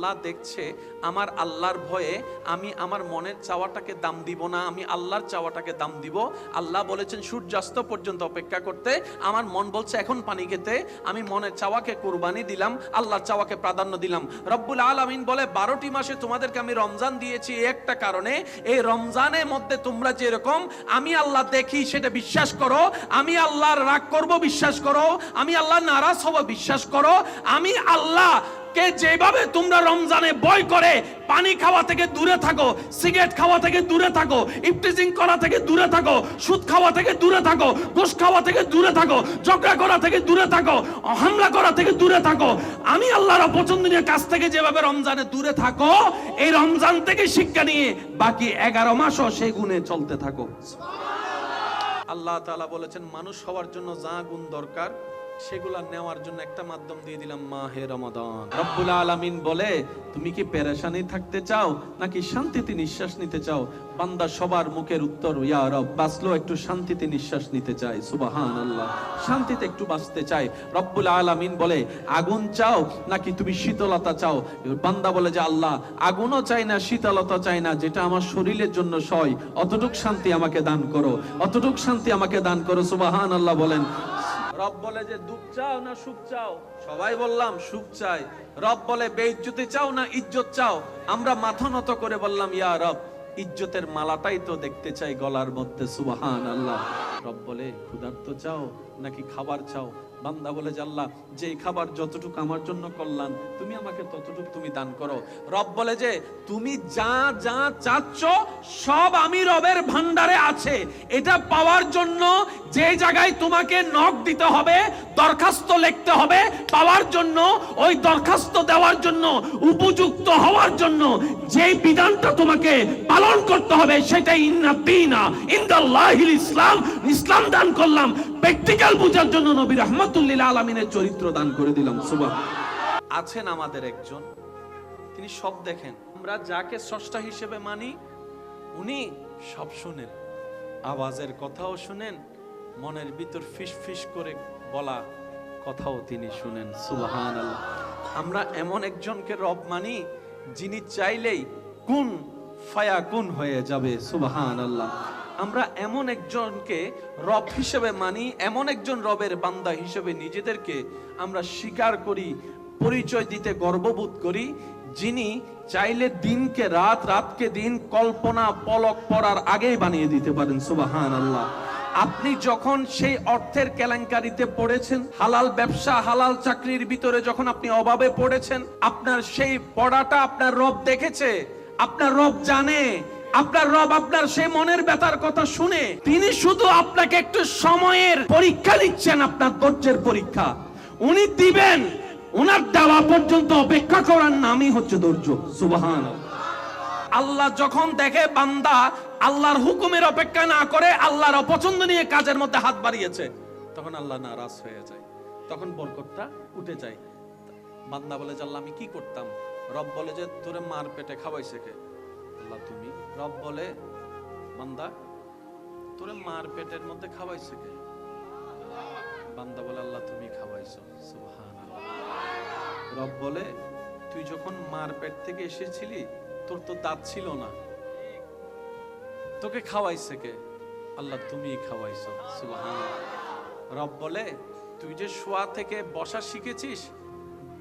আল্লাহ দেখছে, আমার আল্লাহর ভয়ে আমি আমার মনের চাওয়াটাকে দাম দিব না, আমি আল্লাহর চাওয়াটাকে দাম দিব। আল্লাহ বলেছেন সূর্যাস্ত পর্যন্ত অপেক্ষা করতে, আমার মন বলছে এখন পানি খেতে, আমি মনের চাওয়াকে কুরবানি দিলাম, আল্লাহর চাওয়াকে প্রাধান্য দিলাম। রব্বুল আলামিন বলে 12টি মাসে তোমাদেরকে আমি রমজান দিয়েছি একটা কারণে, এই রমজানের মধ্যে তোমরা যেরকম আমি আল্লাহ দেখি সেটা বিশ্বাস করো, আমি আল্লাহর রাগ করব বিশ্বাস করো, আমি আল্লাহ নারাজ হব বিশ্বাস করো, আমি আল্লাহ কে যেভাবে তোমরা রমজানে ভয় করে পানি খাওয়া থেকে দূরে থাকো, সিগারেট খাওয়া থেকে দূরে থাকো, ইফটিজিং করা থেকে দূরে থাকো, সুদ খাওয়া থেকে দূরে থাকো, ঘুষ খাওয়া থেকে দূরে থাকো, ঝগড়া করা থেকে দূরে থাকো, হামলা করা থেকে দূরে থাকো, আমি আল্লাহর অপছন্দনীয় কাজ থেকে যেভাবে রমজানে দূরে থাকো, এই রমজান থেকে শিক্ষা নিয়ে বাকি 11 মাসও সেই গুণে চলতে থাকো। আল্লাহ তাআলা বলেছেন মানুষ হওয়ার জন্য যা গুণ দরকার সেগুলা নেওয়ার জন্য একটা মাধ্যম দিয়ে দিলাম, মাহে রমাদান। রব্বুল আলামিন বলে তুমি কি পেরেশানি থাকতে চাও নাকি শান্তিতে নিঃশ্বাস নিতে চাও? বান্দা সবার মুখের উত্তর ইয়া রব, বাঁচলো একটু শান্তিতে নিঃশ্বাস নিতে চাই, সুবহানাল্লাহ, শান্তিতে একটু বাঁচতে চাই। রব্বুল আলামিন বলে আগুন চাও নাকি তুমি শীতলতা চাও? বান্দা বলে যে আল্লাহ আগুনও চাই না শীতলতা চাই না, যেটা আমার শরীরের জন্য সয় অতটুক শান্তি আমাকে দান করো, অতটুক শান্তি আমাকে দান করো, সুবহানাল্লাহ বলেন। রব বলে যে দুঃখ চাও না সুখ চাও? সবাই বললাম সুখ চাই। রব বলে বেইজ্জতি চাও না ইজ্জত চাও? আমরা মাথা নত করে বললাম ইয়া রব ইজ্জতের মালাটাই তো দেখতে চাই গলার মধ্যে, সুবহানাল্লাহ। রব বলে ক্ষুধার্ত চাও নাকি খাবার চাও? বান্দা বলে যে আল্লাহ যেই খাবার যতটুকু আমার জন্য কল্যাণ তুমি আমাকে ততটুকু তুমি দান করো। রব বলে যে তুমি যা যা চাচ্ছ সব আমি রবের ভান্ডারে আছে, এটা পাওয়ার জন্য যে জায়গায় তোমাকে নক দিতে হবে, দরখাস্ত লিখতে হবে, পাওয়ার জন্য ওই দরখাস্ত দেওয়ার জন্য উপযুক্ত হওয়ার জন্য যেই বিধানটা তোমাকে পালন করতে হবে সেটাই ইন্নাদ্দীনা ইনদাল্লাহিল ইসলাম, ইসলাম দান করলাম। প্র্যাকটিক্যাল বোঝার জন্য নবী রাহমাতুল লিল আলামিনের চরিত্র দান করে দিলাম। সুবহানাল্লাহ। আছেন আমাদের একজন, তিনি সব দেখেন, আমরা যাকে স্রষ্টা হিসেবে মানি উনি সব শুনেন, আওয়াজের কথাও শুনেন, মনের ভিতর ফিস ফিস করে বলা কথাও তিনি শুনেন, সুবহানাল্লাহ। আমরা এমন একজনকে রব মানি যিনি চাইলেই কুন ফায়াকুন হয়ে যাবে, সুবহানাল্লাহ। আমরা এমন একজনকে রব হিসেবে মানি, এমন একজন রবের বান্দা হিসেবে নিজেদেরকে আমরা স্বীকার করি, পরিচয় দিতে গর্ববোধ করি, যিনি চাইলে দিনকে রাত, রাতকে দিন, কল্পনা পলক পড়ার আগেই বানিয়ে দিতে পারেন, সুবহানাল্লাহ। আপনি যখন সেই অর্থের কেলেঙ্কারিতে পড়েছেন, হালাল ব্যবসা হালাল চাকরির ভিতরে যখন আপনি অভাবে পড়েছেন, আপনার সেই পড়াটা আপনার রব দেখেছে, আপনার রব জানে, আপনার রব আপনার সেই মনের ব্যথার কথা শুনে তিনি শুধু আপনাকে একটু সময়ের পরীক্ষা নিচ্ছেন, আপনার ধৈর্যের পরীক্ষা উনি দিবেন, উনার দেওয়া পর্যন্ত অপেক্ষা করার নামই হচ্ছে ধৈর্য, সুবহানাল্লাহ। আল্লাহ যখন দেখে বান্দা আল্লাহর হুকুমের অপেক্ষা না করে আল্লাহর অপছন্দ নিয়ে কাজের মধ্যে হাত বাড়িয়েছে, তখন আল্লাহ নারাজ হয়ে যায়, তখন বরকতটা উঠে যায়। বান্দা বলে যে আল্লাহ আমি কি করতাম? রব বলে যে তোরে মার পেটে খাওয়াইছে কে? আল্লাহ তুমি। রব বলে বান্দা তোরে মার পেটের মধ্যে খাওয়াইছে কে? বান্দা বলে আল্লাহ তুমি খাওয়াইছো, সুবহানাল্লাহ। রব বলে তুই যখন মার পেট থেকে এসেছিলি তোর তো দাঁত ছিল না, তোকে খাওয়াইছে কে? আল্লাহ তুমি খাওয়াইছো, সুবহানাল্লাহ। রব বলে তুই যে শোয়া থেকে বসা শিখেছিস,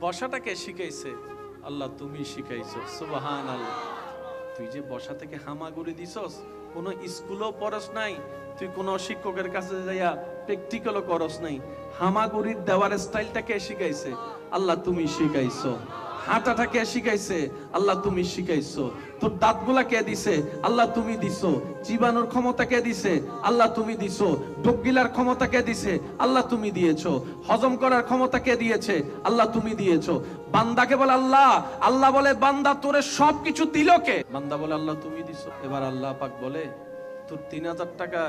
বসাটা কে শিখাইছে? আল্লাহ তুমি শিখাইছো, সুবহানাল্লাহ। তুই যে বসা থেকে হামাগুড়ি দিছস, কোন স্কুলও পড়স নাই, তুই কোন শিক্ষকের কাছে যাইয়া প্র্যাকটিক্যালও করস নাই, হামাগুড়ির দেওয়ার স্টাইলটা কে শিখাইছে? আল্লাহ তুমি শিখাইছো। হাঁটাটা কে শিখাইছে? আল্লাহ তুমি শিখাইছো। তোর দাঁতগুলা কে দিছে? আল্লাহ তুমি দিছো। চিবানোর ক্ষমতা কে দিছে? আল্লাহ তুমি দিছো। ঢোক গিলার ক্ষমতা কে দিছে? আল্লাহ তুমি দিয়েছো। হজম করার ক্ষমতা কে দিয়েছে? আল্লাহ তুমি দিয়েছো। বান্দাকে বলে আল্লাহ, আল্লাহ বলে বান্দা তোরে সবকিছু দিল কে? বান্দা বলে আল্লাহ তুমি দিছো। এবার আল্লাহ পাক বলে তোর 3000 টাকা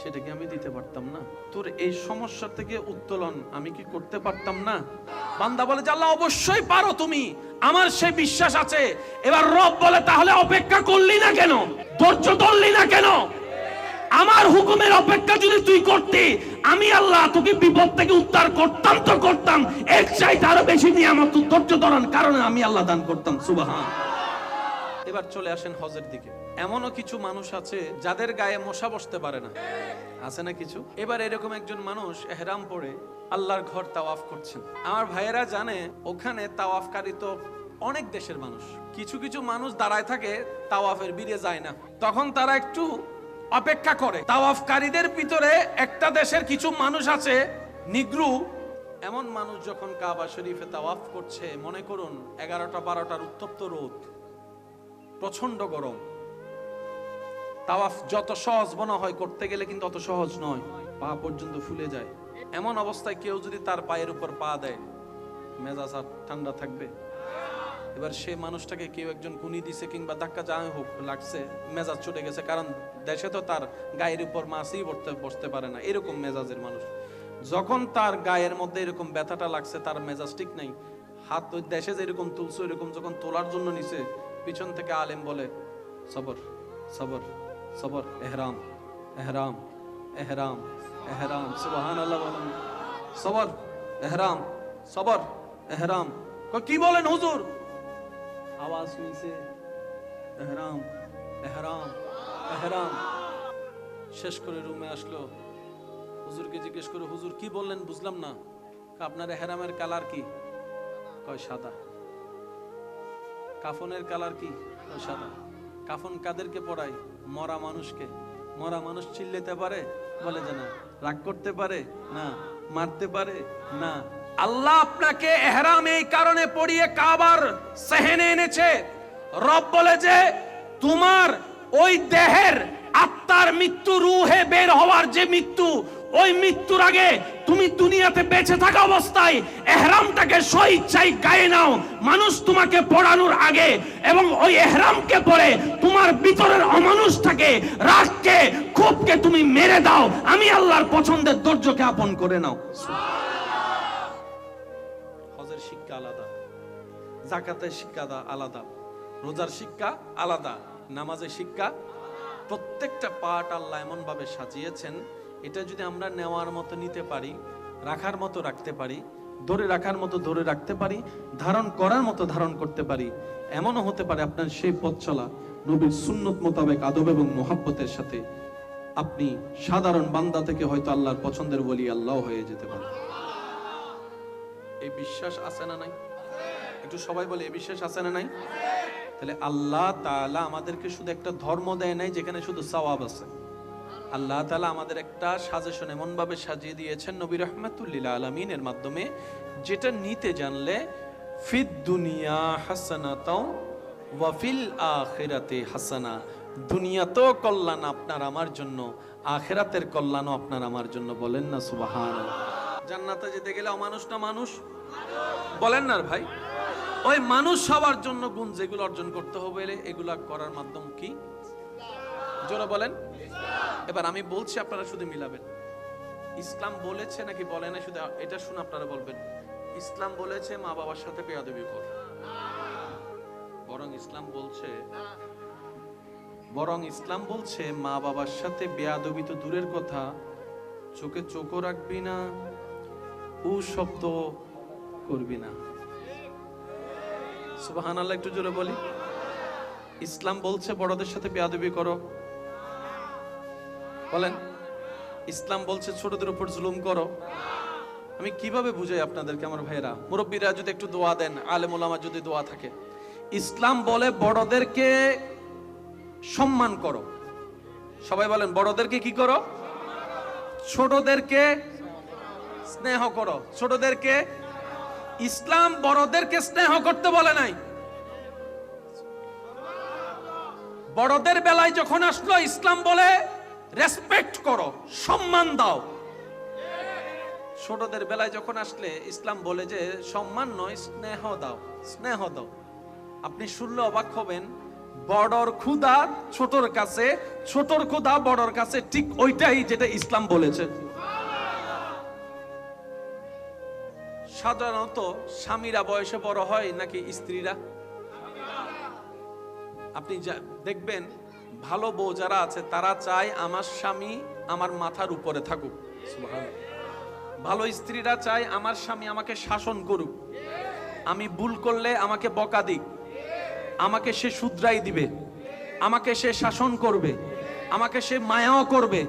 সেটা কি আমি দিতে পারতাম না? তোর এই সমস্যা থেকে উত্তোলন আমি কি করতে পারতাম না? বান্দা বলে যে আল্লাহ অবশ্যই পারো তুমি, আমার সেই বিশ্বাস আছে। এবার রব বলে তাহলে অপেক্ষা করলি না কেন? ধৈর্য ধরলি না কেন? আমার হুকুমের অপেক্ষা যদি তুই করতি, আমি আল্লাহ তোকে বিপদ থেকে উদ্ধার করতাম তো করতাম, এর চাইতে আরো বেশি নিয়ামত ধৈর্য ধরার কারণে আমি আল্লাহ দান করতাম। সুবহান। এবার চলে আসেন হজের দিকে। এমনও কিছু মানুষ আছে যাদের গায়ে মশা বসতে পারে না, আছে না কিছু? এবার এরকম একজন মানুষ এহরাম পরে আল্লাহর ঘর তাওয়াফ করছেন। আমার ভাইয়েরা জানে ওখানে তাওয়াফকারী তো অনেক দেশের মানুষ। কিছু কিছু মানুষ দাঁড়ায় থাকে, তাওয়াফের ভিড়ে যায় না, তখন তারা একটু অপেক্ষা করে। তাওয়াফকারীদের ভিতরে একটা দেশের কিছু মানুষ আছে নিগ্রু, এমন মানুষ যখন কাবা শরীফে তাওয়াফ করছে, মনে করুন 11টা-12টার উত্তপ্ত রোদ, প্রচন্ড গরম, তাওয়াফ যত সহজ মনে হয় করতে গেলে কিন্তু অত সহজ নয়, পা পর্যন্ত ফুলে যায়। এমন অবস্থায় কেউ যদি তার পায়ের উপর পা দেয়, মেজাজ আর ঠান্ডা থাকবে? এবার সে মানুষটাকে কেউ একজন কুনি দিছে কিংবা ধাক্কা যা হোক লাগছে, মেজাজ চটে গেছে, কারণ দেশে তো তার গায়ের উপর মাছই বসতে পারে না, এরকম মেজাজের মানুষ। যখন তার গায়ের মধ্যে এরকম ব্যথাটা লাগছে, তার মেজাজ ঠিক নাই, হাত ওই দেশে যেরকম তুলছে এরকম যখন তোলার জন্য নিছে, পিছন থেকে আলেম বলে সবর সবর সবর, এহরাম এহরাম এহরাম এহরাম, সুবহানাল্লাহ বলেন, সবর এহরাম সবর এহরাম। কি বলেন হুজুর? আওয়াজ নিছে এহরাম এহরাম এহরাম। শেষ করে রুমে আসলো, হুজুরকে জিজ্ঞেস করে, হুজুর কি বললেন বুঝলাম না, আপনার এহরামের কালার কি? কয় সাদা। কাফনের কালার কি? কয় সাদা। কাফন কাদেরকে পড়ায়? মরা মানুষকে। মরা মানুষ চিল্লাতে পারে? বলে যে না। রাগ করতে পারে? না। মারতে পারে? না। আল্লাহ আপনাকে ইহরাম এই কারণে পড়িয়ে কাবার সেহেনে এনেছে। রব বলে যে তোমার ওই দেহের আত্মার মৃত্যু, রূহে বের হওয়ার যে মৃত্যু, ওই মৃত্যুর আগে তুমি দুনিয়াতে বেঁচে থাকা অবস্থায় ইহরামটাকে স্বইচ্ছায় গায়ে নাও মানুষ তোমাকে পড়ানোর আগে, এবং ওই ইহরামকে পরে তোমার ভিতরের অমানুষটাকে, রাগকে, ক্ষোভকে তুমি মেরে দাও। আমি আল্লাহর পছন্দের ধৈর্যকে আপন করে নাও। হজের শিক্ষা আলাদা, যাকাতের শিক্ষা আলাদা, রোজার শিক্ষা আলাদা, নামাজের শিক্ষা। প্রত্যেকটা পাঠ আল্লাহ এমন ভাবে সাজিয়েছেন, এটা যদি আমরা নেওয়ার মতো নিতে পারি, রাখার মতো রাখতে পারি, ধরে রাখার মতো ধরে রাখতে পারি, ধারণ করার মতো ধারণ করতে পারি, এমনও হতে পারে আপনার সেই পথ চলা নবীর সুন্নত মোতাবেক আদব এবং মোহাব্বতের সাথে আপনি সাধারণ বান্দা থেকে হয়তো আল্লাহর পছন্দের ওলি আল্লাহ হয়ে যেতে পারে। এই বিশ্বাস আছে না নাই? একটু সবাই বলে, এই বিশ্বাস আছে না নাই? তাহলে আল্লাহ তাআলা আমাদেরকে শুধু একটা ধর্ম দেয় নাই যেখানে শুধু সওয়াব আছে। আল্লাহ তাআলা আমাদের একটা সাজেশন এমন ভাবে সাজিয়ে দিয়েছেন নবী রাহমাতুল লিল আলামিনের মাধ্যমে, যেটা নিতে জানলে ফিদ দুনিয়া হাসানাতাও ওয়া ফিল আখিরাতি হাসানা, দুনিয়াতেও কল্যাণ আপনার আমার জন্য, আখিরাতের কল্যাণও আপনার আমার জন্য। বলেন না সুবহানাল্লাহ। জান্নাতে যেতে গেলে অমানুষ না মানুষ? বলেন না ভাই। ওই মানুষ হওয়ার জন্য গুণ যেগুলো অর্জন করতে হবে, এগুলা করার মাধ্যম কি? জোরে বলেন। এবার আমি বলছি, আপনারা শুধু মিলাবেন। ইসলাম বলেছে নাকি বলে না, শুধু এটা শুনে আপনারা বলবেন। ইসলাম বলেছে মা বাবার সাথে বেয়াদবি কর, বরং ইসলাম বলছে মা বাবার সাথে বেয়াদবি তো দূরের কথা, চোখে চোখও রাখবি না, ও শব্দ করবি না। সুবহানাল্লাহ, একটু জোরে বলি। ইসলাম বলছে বড়দের সাথে বেয়াদবি করো, বলেন। ইসলাম বলছে ছোটদের উপর জুলুম করো। আমি কিভাবে বুঝাই আপনাদেরকে আমার ভাইরা? মুরব্বীরা যদি একটু দোয়া দেন, আলেম ওলামা যদি দোয়া থাকে। ইসলাম বলে বড়দেরকে সম্মান করো। সবাই বলেন, বড়দেরকে কি করো? ছোটদেরকে স্নেহ করো। ছোটদেরকে, ইসলাম বড়দেরকে স্নেহ করতে বলে নাই। বড়দের বেলায় যখন আসলো, ইসলাম বলে রেসপেক্ট করো, সম্মান দাও। ছোটদের বেলায় যখন আসলে ইসলাম বলে যে সম্মান নয়, স্নেহ দাও, স্নেহ দাও। আপনি শুনলে অবাক হবেন, বড়র ক্ষুধা ছোটর কাছে, ছোটর ক্ষুধা বড়র কাছে ঠিক ওইটাই যেটা ইসলাম বলেছে। সাধারণত স্বামীরা বয়সে বড় হয় নাকি স্ত্রীরা? আপনি দেখবেন ভালো বউ যারা আছে তারা চায় আমার স্বামী আমার মাথার উপরে থাকুক। ভালো স্ত্রীরা চায় আমার স্বামী আমাকে শাসন করুক, আমি ভুল করলে আমাকে বকা দিক, আমাকে সে শুধরাই দিবে, আমাকে সে শাসন করবে, আমাকে সে মায়াও করবে,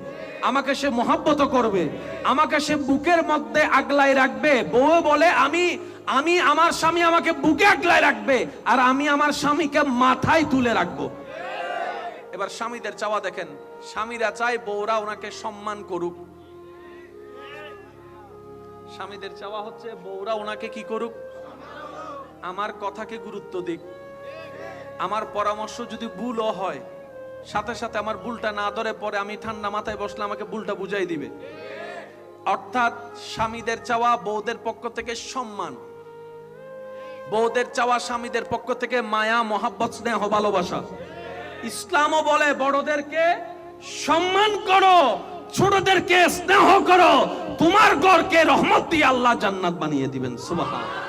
আমাকে সে মহব্বত করবে, আমাকে সে বুকের মধ্যে আগলায় রাখবে। বউ বলে আমি আমার স্বামী আমাকে বুকে আগলায় রাখবে, আর আমি আমার স্বামীকে মাথায় তুলে রাখবো। এবার স্বামীদের চাওয়া দেখেন, স্বামীরা চায় বউরা ওনাকে সম্মান করুক। স্বামীদের চাওয়া হচ্ছে বউরা ওনাকে কি করুক, আমার কথাকে গুরুত্ব দিক, আমার পরামর্শ যদি ভুলও হয় সাথে সাথে আমার ভুলটা না ধরে পরে আমি ঠান্ডা মাথায় বসলে আমাকে ভুলটা বুঝাই দিবে। অর্থাৎ স্বামীদের চাওয়া বউদের পক্ষ থেকে সম্মান, বউদের চাওয়া স্বামীদের পক্ষ থেকে মায়া, মহাব্বত, স্নেহ, ভালোবাসা। ইসলামও বলে বড়দেরকে সম্মান করো, ছোটদেরকে স্নেহ করো, তোমার ঘরকে রহমত দিয়ে আল্লাহ জান্নাত বানিয়ে দিবেন। সুবহানাল্লাহ।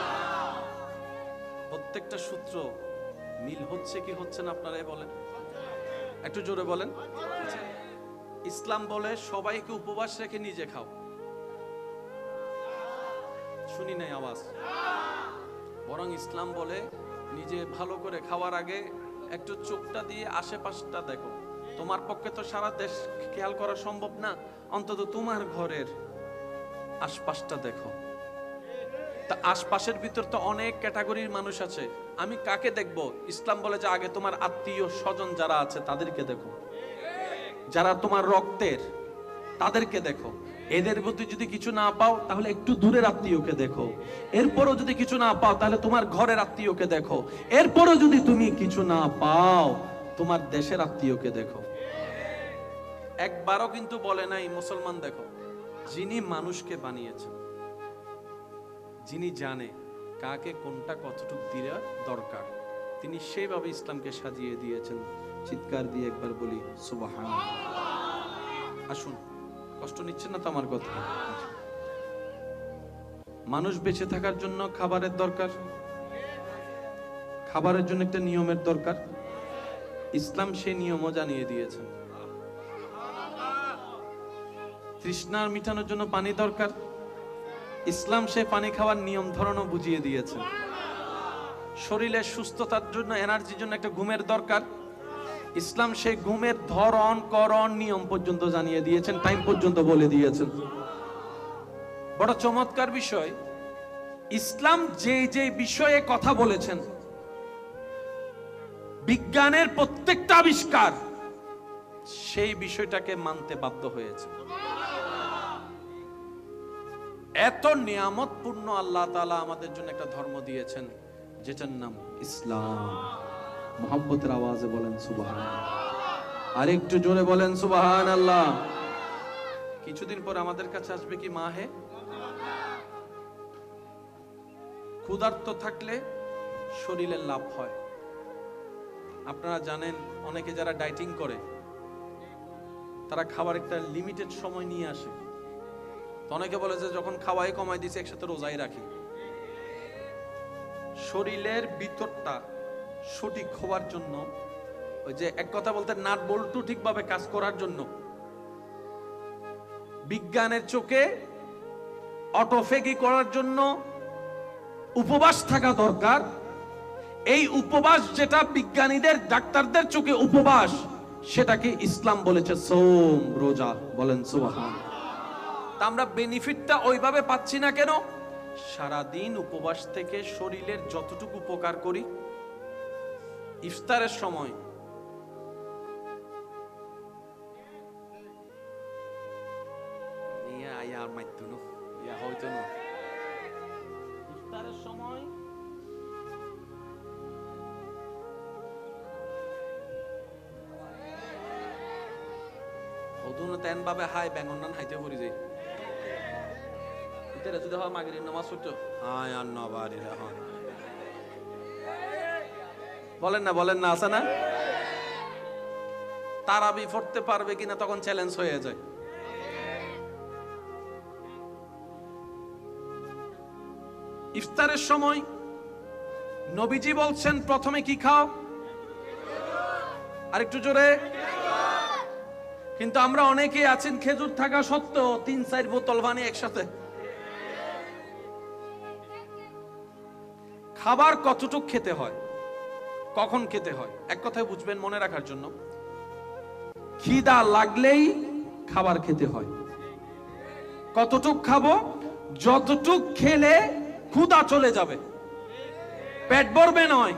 প্রত্যেকটা সূত্র মিল হচ্ছে কি হচ্ছে না আপনারা বলেন, একটু জোরে বলেন। ইসলাম বলে সবাইকে উপবাস রেখে নিজে খাও। শুনি নাই আওয়াজ। বরং ইসলাম বলে নিজে ভালো করে খাওয়ার আগে একটু চোখটা দিয়ে আশেপাশটা দেখো। তোমার পক্ষে তো সারা দেশ খেয়াল করা সম্ভব না, অন্তত তোমার ঘরের আশপাশটা দেখো। তা আশপাশের ভিতর তো অনেক ক্যাটাগরির মানুষ আছে, আমি কাকে দেখব? ইসলাম বলে যে আগে তোমার আত্মীয় স্বজন যারা আছে তাদেরকে দেখো, যারা তোমার রক্তের তাদেরকে দেখো। এদের প্রতি যদি কিছু না পাও তাহলে একটু দূরের আত্মীয়কে দেখো, এরপরও যদি কিছু না পাও তাহলে তোমার ঘরের আত্মীয়কে দেখো, এরপরও যদি তুমি কিছু না পাও তোমার দেশের আত্মীয়কে দেখো। একবারও কিন্তু বলে নাই মুসলমান দেখো, যিনি মানুষকে বানিয়েছেন, যিনি জানে কাকে কোনটা কতটুকু দেওয়া দরকার, তিনি সেইভাবে ইসলামকে সাজিয়ে দিয়েছেন। চিৎকার দিয়ে একবার বলি সুবহানাল্লাহ। আসুন, কষ্ট নিচ্ছেন না তো আমার কথা? মানুষ বেঁচে থাকার জন্য খাবারের দরকার, খাবারের জন্য একটা নিয়মের দরকার। ইসলাম সেই নিয়মও জানিয়ে দিয়েছেন। তৃষ্ণার মিটানোর জন্য পানি দরকার, ইসলাম সে পানি খাওয়ার নিয়ম ধরনও বুঝিয়ে দিয়েছেন। শরীরের সুস্থতার জন্য, এনার্জির জন্য একটা ঘুমের দরকার, ইসলাম সেই ঘুমের ধরন, করণ, নিয়ম পর্যন্ত জানিয়ে দিয়েছেন, টাইম পর্যন্ত বলে দিয়েছেন। বড় চমৎকার বিষয়, ইসলাম যে যে বিষয়ে কথা বলেছেন, বিজ্ঞানের প্রত্যেকটা আবিষ্কার সেই বিষয়টাকে মানতে বাধ্য হয়েছে। এত নিয়ামতপূর্ণ আল্লাহ তাআলা আমাদের জন্য একটা ধর্ম দিয়েছেন যেটার নাম ইসলাম। মুহাব্বতের আওয়াজে বলেন সুবহানাল্লাহ। আর একটু জোরে বলেন সুবহানাল্লাহ। কিছুদিন পর আমাদের কাছে আসবে কি মাহে? ক্ষুধার্ত থাকলে শরীরের লাভ হয়। আপনারা জানেন অনেকে যারা ডায়েটিং করে তারা খাবার একটা লিমিটেড সময় নিয়ে আসে। অনেকে বলে যে যখন খাওয়াই কমাই দিছে একসাথে রোজাই রাখি। শরীরের ভিতরটা সঠিক হওয়ার জন্য, ওই যে এক কথা বলতে নাট বল্টু ঠিকভাবে কাজ করার জন্য, বিজ্ঞানের চোখে অটোফেগি করার জন্য উপবাস থাকা দরকার। এই উপবাস যেটা বিজ্ঞানীদের, ডাক্তারদের চোখে উপবাস, সেটাকে ইসলাম বলেছে সোম, রোজা। বলেন সুবহানাল্লাহ। আমরা বেনিফিটটা ওইভাবে পাচ্ছি না কেন? সারাদিন উপবাস থেকে শরীরের যতটুকু উপকার করি, ইফতারের সময় ইফতারের সময় তেন ভাবে হাই বেঙ্গন হাইতে পড়ি যাই। যদি হয় মাগরিব নামাজ পড়তো, হায় আর নবারি এখন বলেন না, আছে না? তারাবি পড়তে পারবে কিনা তখন চ্যালেঞ্জ হয়ে যায়। ইফতারের সময় নবীজি বলছেন প্রথমে কি খাও? আরেকটু জোরে। কিন্তু আমরা অনেকেই আছেন খেজুর থাকা সত্ত্বেও 3-4 বোতল পানি একসাথে। খাবার কতটুক খেতে হয়, কখন খেতে হয়, এক কথায় বুঝবেন মনে রাখার জন্য, খিদা লাগলেই খাবার খেতে হয়। কতটুক খাবো? যতটুক খেলে ক্ষুধা চলে যাবে, পেট ভরবে নয়।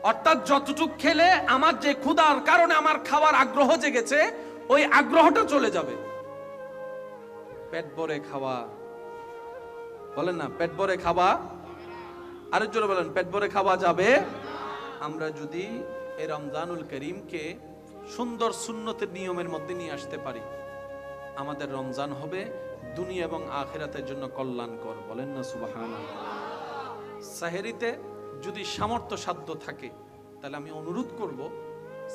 অর্থাৎ যতটুক খেলে আমার যে ক্ষুধার কারণে আমার খাওয়ার আগ্রহ জেগেছে, ওই আগ্রহটা চলে যাবে। পেট ভরে খাওয়া, বলেন না পেট ভরে খাওয়া, আরেক জোরে বলেন পেট ভরে খাওয়া যাবে। আমরা যদি এই রমজানুল করিমকে সুন্দর সুন্নতের নিয়মের মধ্যে নিয়ে আসতে পারি, আমাদের রমজান হবে দুনিয়া এবং আখিরাতের জন্য কল্যাণকর। বলেন না সুবহানাল্লাহ। সাহেরিতে যদি সামর্থ্য সাধ্য থাকে, তাহলে আমি অনুরোধ করব,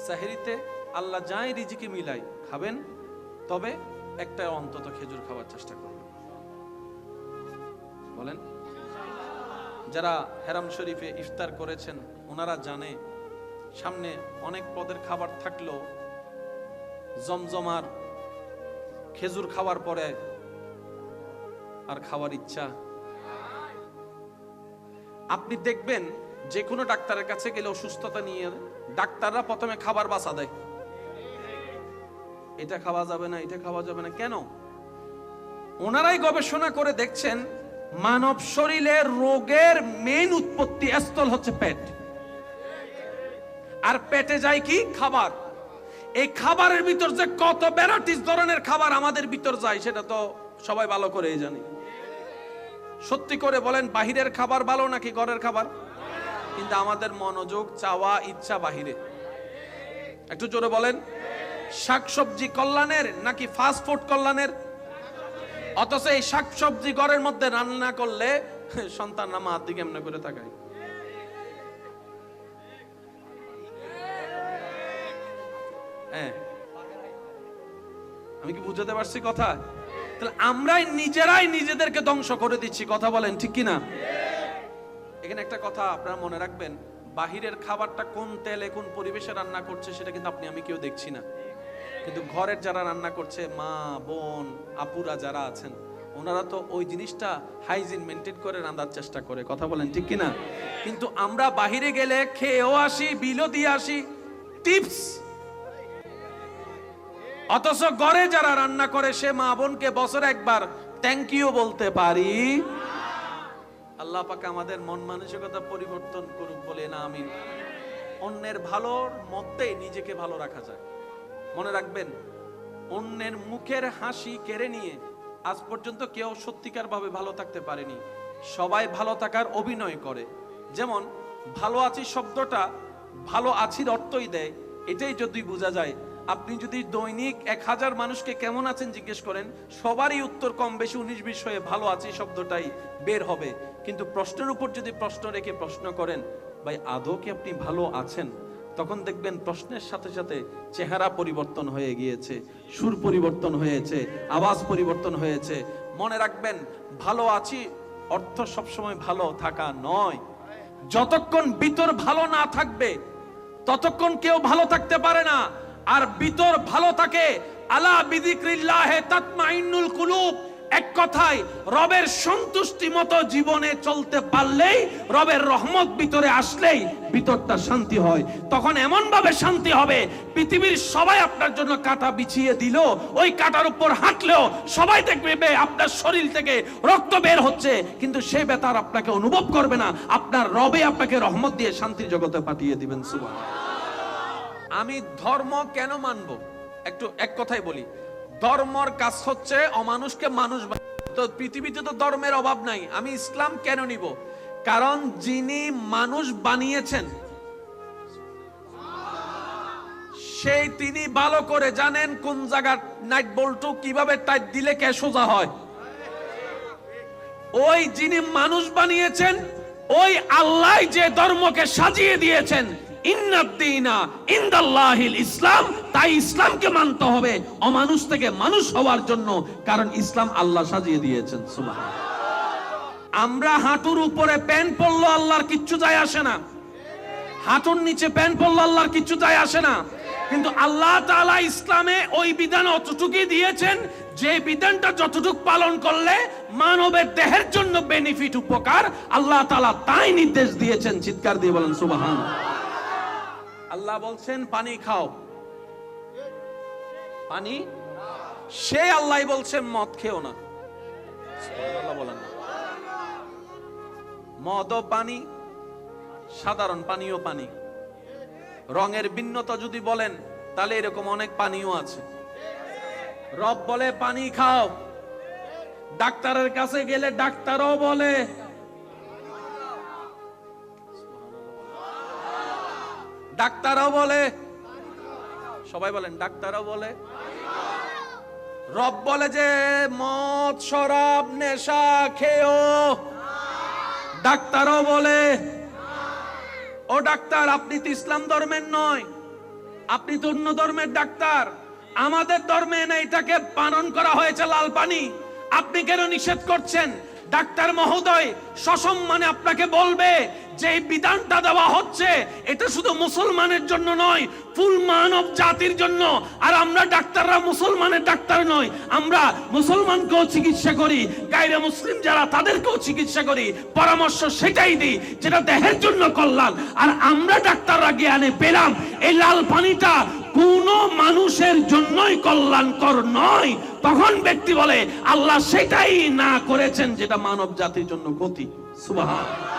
সাহেরিতে আল্লাহ যাই রিজিকে মিলাই খাবেন, তবে একটা অন্তত খেজুর খাওয়ার চেষ্টা করবেন। বলেন, যারা হেরাম শরীফে ইফতার করেছেন ওনারা জানে সামনে অনেক পদের খাবার থাকলেও জমজমার খেজুর খাওয়ার পরে আর খাওয়ার ইচ্ছা। আপনি দেখবেন যে কোনো ডাক্তারের কাছে গেলে অসুস্থতা নিয়ে ডাক্তাররা প্রথমে খাবার বাছা দেয়, এটা খাওয়া যাবে না, এটা খাওয়া যাবে না। কেন? ওনারাই গবেষণা করে দেখছেন মানব শরীরের রোগের মেইন উৎপত্তি স্থল হচ্ছে পেট, আর পেটে যায় কি? খাবার। এই খাবারের ভিতর যে কত ভ্যারাইটিস ধরনের খাবার আমাদের ভিতর যায় সেটা তো সবাই ভালো করেই জানি। সত্যি করে বলেন, বাহিরের খাবার ভালো নাকি ঘরের খাবার? কিন্তু আমাদের মনোযোগ, চাওয়া, ইচ্ছা বাহিরে। একটু জোরে বলেন, শাকসবজি কল্যাণের নাকি ফাস্ট ফুড কল্যাণের? অথচ এই শাকসবজি ঘরের মধ্যে রান্না করলে সন্তানরা মার দিকে এমনি করে তাকায়। হ্যাঁ, আমি কি বুঝাতে পারছি কথা? তাহলে আমরাই নিজেরাই নিজেদেরকে ধ্বংস করে দিচ্ছি। কথা বলেন ঠিক কিনা? এখানে একটা কথা আপনারা মনে রাখবেন, বাহিরের খাবারটা কোন তেলে কোন পরিবেশে রান্না করছে সেটা কিন্তু আপনি আমি কেউ দেখছি না, কিন্তু ঘরের যারা রান্না করছে, মা, বোন, আপুরা যারা আছেন, ওনারা তো ওই জিনিসটা হাইজিন মেনটেন করে রান্নার চেষ্টা করে। কথা বলেন ঠিক কিনা? কিন্তু আমরা বাহিরে গেলে খেয়েও আসি, বিলও দিয়ে আসি, টিপস। অথচ ঘরে যারা রান্না করে সে মা বোনকে বছরে একবার থ্যাংক ইউ বলতে পারি। আল্লাহ পাক আমাদের মন মানসিকতা পরিবর্তন করুক, বলে না আমিন। অন্যের ভালোর মধ্যেই নিজেকে ভালো রাখা যায়। মনে রাখবেন, অন্যের মুখের হাসি কেড়ে নিয়ে আজ পর্যন্ত কেউ সত্যিকার ভাবে ভালো থাকতে পারেনি। সবাই ভালো থাকার অভিনয় করে। যেমন ভালো আছি শব্দটা ভালো আছির অর্থই দেয়। এটাই যদি বোঝা যায়, আপনি যদি দৈনিক 1000 মানুষকে কেমন আছেন জিজ্ঞেস করেন, সবারই উত্তর কম বেশি 19-20 হয়ে ভালো আছি শব্দটাই বের হবে। কিন্তু প্রশ্নের উপর যদি প্রশ্ন রেখে প্রশ্ন করেন, ভাই আদৌ কি আপনি ভালো আছেন, তখন দেখবেন প্রশ্নের সাথে সাথে চেহারা পরিবর্তন হয়ে গিয়েছে, সুর পরিবর্তন হয়েছে, আওয়াজ পরিবর্তন হয়েছে। মনে রাখবেন, ভালো আছি অর্থ সবসময় ভালো থাকা নয়। যতক্ষণ ভিতর ভালো না থাকবে ততক্ষণ কেউ ভালো থাকতে পারে না। আর ভিতর ভালো থাকে, আলা বিযিক্রিল্লাহি তাতমাইন্নুল কুলুব। এক কথায় রবের সন্তুষ্টি মতো জীবনে চলতে পারলেই, রবের রহমত ভিতরে আসলেই ভিতরটা শান্তি হয়। তখন এমন ভাবে শান্তি হবে, পৃথিবীর সবাই আপনার জন্য কাঁটা বিছিয়ে দিল, ওই কাঁটার উপর হাঁটলেও সবাই দেখবে আপনার শরীর থেকে রক্ত বের হচ্ছে, কিন্তু সেই ব্যথা আপনাকে অনুভব করবে না। আপনার রবে আপনাকে রহমত দিয়ে শান্তির জগতে পাঠিয়ে দিবেন। সুবহানাল্লাহ। আমি ধর্ম কেন মানবো? এক কথাই বলি, ধর্মর কাজ হচ্ছে অমানুষকে মানুষ বানানো। তো পৃথিবীতে তো ধর্মের অভাব নাই। আমি ইসলাম কেন নিব? কারণ যিনি মানুষ বানিয়েছেন সেই তিনি ভালো করে জানেন কোন জায়গার নাইট বল্টু কিভাবে টাইট দিলে কে সোজা হয়। ওই যিনি মানুষ বানিয়েছেন, ওই আল্লাহ যে ধর্মকে সাজিয়ে দিয়েছেন, ইন্নাদ-দীনা ইনদাল্লাহিল ইসলাম, তাই ইসলামকে মানতে হবে অমানুষ থেকে মানুষ হওয়ার জন্য, কারণ ইসলাম আল্লাহ সাজিয়ে দিয়েছেন। সুবহানাল্লাহ। আমরা হাঁটুর উপরে প্যান্ট পরলো আল্লাহর কিচ্ছু যায় আসে না, হাঁটুর নিচে প্যান্ট পরলো আল্লাহর কিচ্ছু যায় আসে না। কিন্তু আল্লাহ তাআলা ইসলামে ওই বিধান অতটুকুই দিয়েছেন যে বিধানটা যতটুকু পালন করলে মানবের দেহের জন্য বেনিফিট উপকার, আল্লাহ তাআলা তাই নির্দেশ দিয়েছেন। চিৎকার দিয়ে বলেন সুবহানাল্লাহ। আল্লাহ বলছেন পানি খাও, পানি, সে আল্লাহ বলছেন মদ খেও না। সুবহানাল্লাহ বলেন না। মদও পানি, সাধারণ পানিও পানি। রঙের ভিন্নতা যদি বলেন তাহলে এরকম অনেক পানিও আছে। রব বলে পানি খাও, ডাক্তারের কাছে গেলে ডাক্তারও বলে, ডাক্তারও বলে, সবাই বলেন ডাক্তারও বলে। রব বলে যে মদ শরাব নেশা খেও, ডাক্তারও বলে। ও ডাক্তার, আপনি তো ইসলাম ধর্মের নয়, আপনি তো অন্য ধর্মের ডাক্তার। আমাদের ধর্মে না এটাকে পালন করা হয়েছে লাল পানি, আপনি কেন নিষেধ করছেন? ডাক্তার মহোদয় সসম্মানে আপনাকে বলবে যে এই বিধানটা দেওয়া হচ্ছে এটা শুধু মুসলমানের জন্য নয়, ফুল মানব জাতির জন্য। আর আমরা ডাক্তাররা মুসলমানের ডাক্তার নয়, আমরা মুসলমানকেও চিকিৎসা করি, গায়রে মুসলিম যারা তাদেরকেও চিকিৎসা করি, পরামর্শ সেটাই দিই যেটা দেহের জন্য কল্যাণ। আর আমরা ডাক্তাররা জ্ঞানে পেলাম এই লাল পানিটা কোন মানুষের জন্যই কল্যাণকর নয়, তখন ব্যক্তি বলে আল্লাহ সেটাই না করেছেন যেটা মানব জাতির জন্য ক্ষতি। সুবহানাল্লাহ।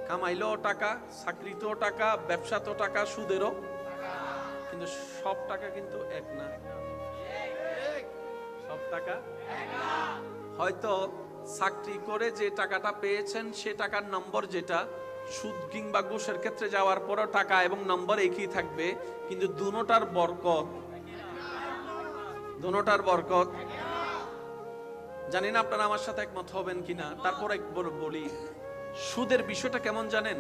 কামাইলেও টাকা, চাকরিতেও টাকা, ব্যবসাতেও টাকা, সুদেরও, কিন্তু সব টাকা কিন্তু এক না। সব টাকা হয়তো চাকরি করে যে টাকাটা পেয়েছেন সে টাকার নম্বর যেটা, সুদ কিংবা ঘুষের ক্ষেত্রে যাওয়ার পরও টাকা এবং নম্বর একই থাকবে, কিন্তু দুনোটার বরকত, দুনোটার বরকত। জানি না আপনারা আমার সাথে একমত হবেন কিনা, তারপর একবার বলি। সুদের বিষয়টা কেমন জানেন?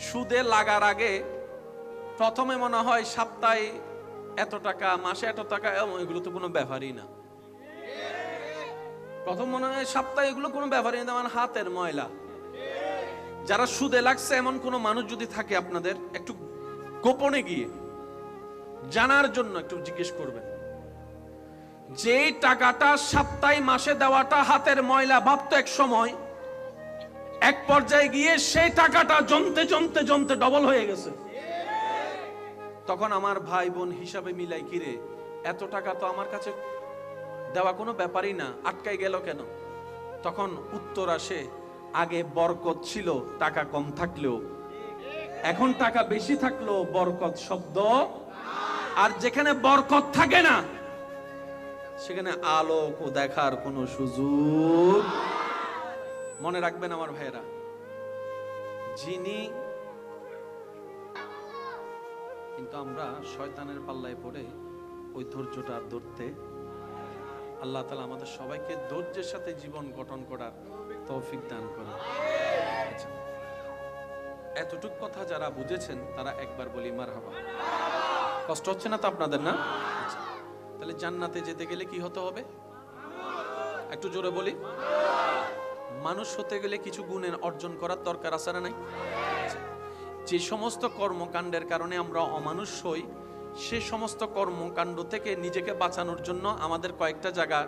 সুদে লাগার আগে প্রথমে মনে হয় সপ্তাহে এত টাকা, মাসে এত টাকা, এগুলো তো কোনো ব্যাপারই না। প্রথম মনে হয় সপ্তাহে এগুলো কোনো ব্যাপারই না, আমার হাতের ময়লা। যারা সুদে লাগছে এমন কোন মানুষ যদি থাকে আপনাদের, একটু গোপনে গিয়ে জানার জন্য একটু জিজ্ঞেস করবেন, যে টাকাটা সপ্তাহে মাসে দেওয়াটা হাতের ময়লা ভাবতো এক সময়, এক পর্যায়ে গিয়ে সেই টাকাটা জমতে জমতে জমতে ডবল হয়ে গেছে। তখন আমার ভাই বোন হিসাবে মিলাই, কিরে এত টাকা তো আমার কাছে দেওয়া কোনো ব্যাপারই না, আটকাই গেল কেন? তখন উত্তর আসে, আগে বরকত ছিল টাকা কম থাকলেও, এখন টাকা বেশি থাকলেও বরকত শব্দ। আর যেখানে বরকত থাকে না সেখানে আলোক ও দেখার কোনো সুযোগ। মনে রাখবেন আমার ভাইয়েরা, যিনি, কিন্তু আমরা শয়তানের পাল্লায় পড়ে ওই ধৈর্যটা ধরতে, আল্লাহ তাআলা আমাদের সবাইকে ধৈর্যের সাথে জীবন গঠন করার তৌফিক দান করুন। আচ্ছা, এতটুক কথা যারা বুঝেছেন তারা একবার বলি মারহাবা। কষ্ট হচ্ছে না তো আপনাদের? না? আচ্ছা, তাহলে জান্নাতে যেতে গেলে কি হতে হবে? একটু জোরে বলি। মানুষ হতে গেলে কিছু গুণের অর্জন করার দরকার আছে না নাই? যে সমস্ত কর্মকাণ্ডের কারণে আমরা অমানুষ হই, সে সমস্ত কর্মকাণ্ড থেকে নিজেকে বাঁচানোর জন্য আমাদের কয়েকটা জায়গা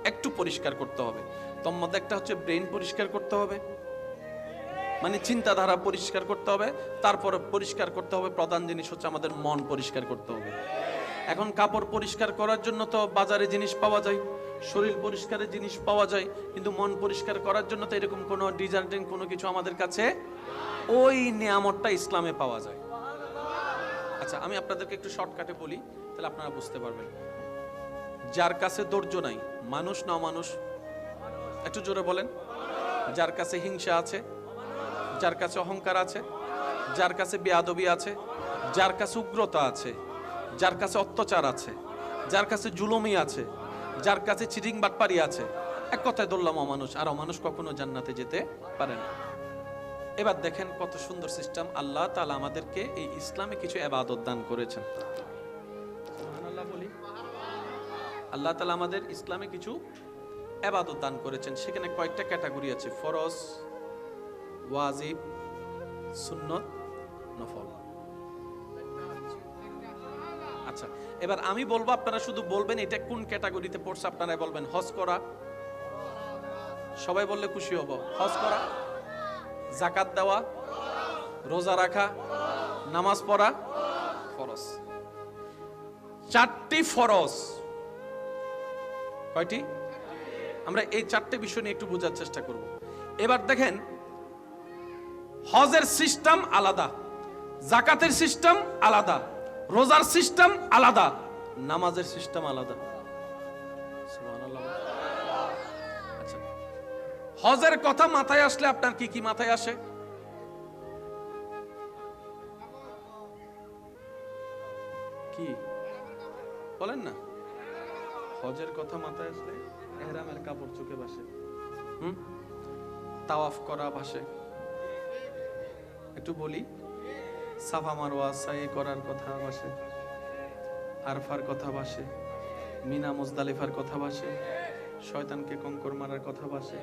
একটু পরিষ্কার করতে হবে। তোর মধ্যে একটা হচ্ছে ব্রেন পরিষ্কার করতে হবে, মানে চিন্তাধারা পরিষ্কার করতে হবে। তারপর পরিষ্কার করতে হবে, প্রধান জিনিস হচ্ছে আমাদের মন পরিষ্কার করতে হবে। এখন কাপড় পরিষ্কার করার জন্য তো বাজারে জিনিস পাওয়া যায়, শরীর পরিষ্কারের জিনিস পাওয়া যায়, কিন্তু মন পরিষ্কার করার জন্য তো এরকম কোনো ডিজার্টিং কোনো কিছু আমাদের কাছে, ওই নিয়ামতটা ইসলামে পাওয়া যায়। আচ্ছা, আমি আপনাদেরকে একটু শর্টকাটে বলি, তাহলে আপনারা বুঝতে পারবেন। যার কাছে ধৈর্য নাই, মানুষ না অমানুষ? একটু জোরে বলেন। যার কাছে হিংসা আছে, যার কাছে অহংকার আছে, যার কাছে বেয়াদবি আছে, যার কাছে উগ্রতা আছে, যার কাছে অত্যাচার আছে, যার কাছে জুলুমি আছে, যার কাছে চিটিং বাটপারি আছে, এক কথায় ধরলাম অমানুষ। আর অমানুষ কখনো জান্নাতে যেতে পারে না। এবার দেখেন কত সুন্দর সিস্টেম। আল্লাহ তাআলা আমাদেরকে এই ইসলামে কিছু ইবাদত দান করেছেন। সুবহানাল্লাহ বলি। আল্লাহ তাআলা আমাদের ইসলামে কিছু ইবাদত দান করেছেন। সেখানে কয়েকটা ক্যাটাগরি আছে: ফরজ, ওয়াজিব, সুন্নত, নফল। আচ্ছা, এবার আমি বলবো, আপনারা শুধু বলবেন এটা কোন ক্যাটাগরিতে পড়ছে, আপনারা বলবেন। হজ করা, সবাই বললে খুশি হব। হজ করা, যাকাত দেওয়া, রোজা রাখা, নামাজ পড়া ফরজ। 4টি ফরজ। কয়টি? আমরা এই 4টে বিষয় নিয়ে একটু বোঝার চেষ্টা করব। এবার দেখেন, হজের সিস্টেম আলাদা, যাকাতের সিস্টেম আলাদা, রোজার সিস্টেম আলাদা, নামাজের সিস্টেম আলাদা। সুবহানাল্লাহ। আচ্ছা, হজের কথা মাথায় আসলে আপনার কি কি মাথায় আসে? কি বলেন না? হজের কথা মাথায় আসলে ইহরামের কাপড় চোখে ভাসে, তাওয়াফ করা ভাসে। একটু বলি, সাফা মারওয়া সাই করার কথা ভাসে, আরফার কথা ভাসে, মিনা মুজদালিফার কথা ভাসে, শয়তানকে কঙ্কর মারার কথা ভাসে।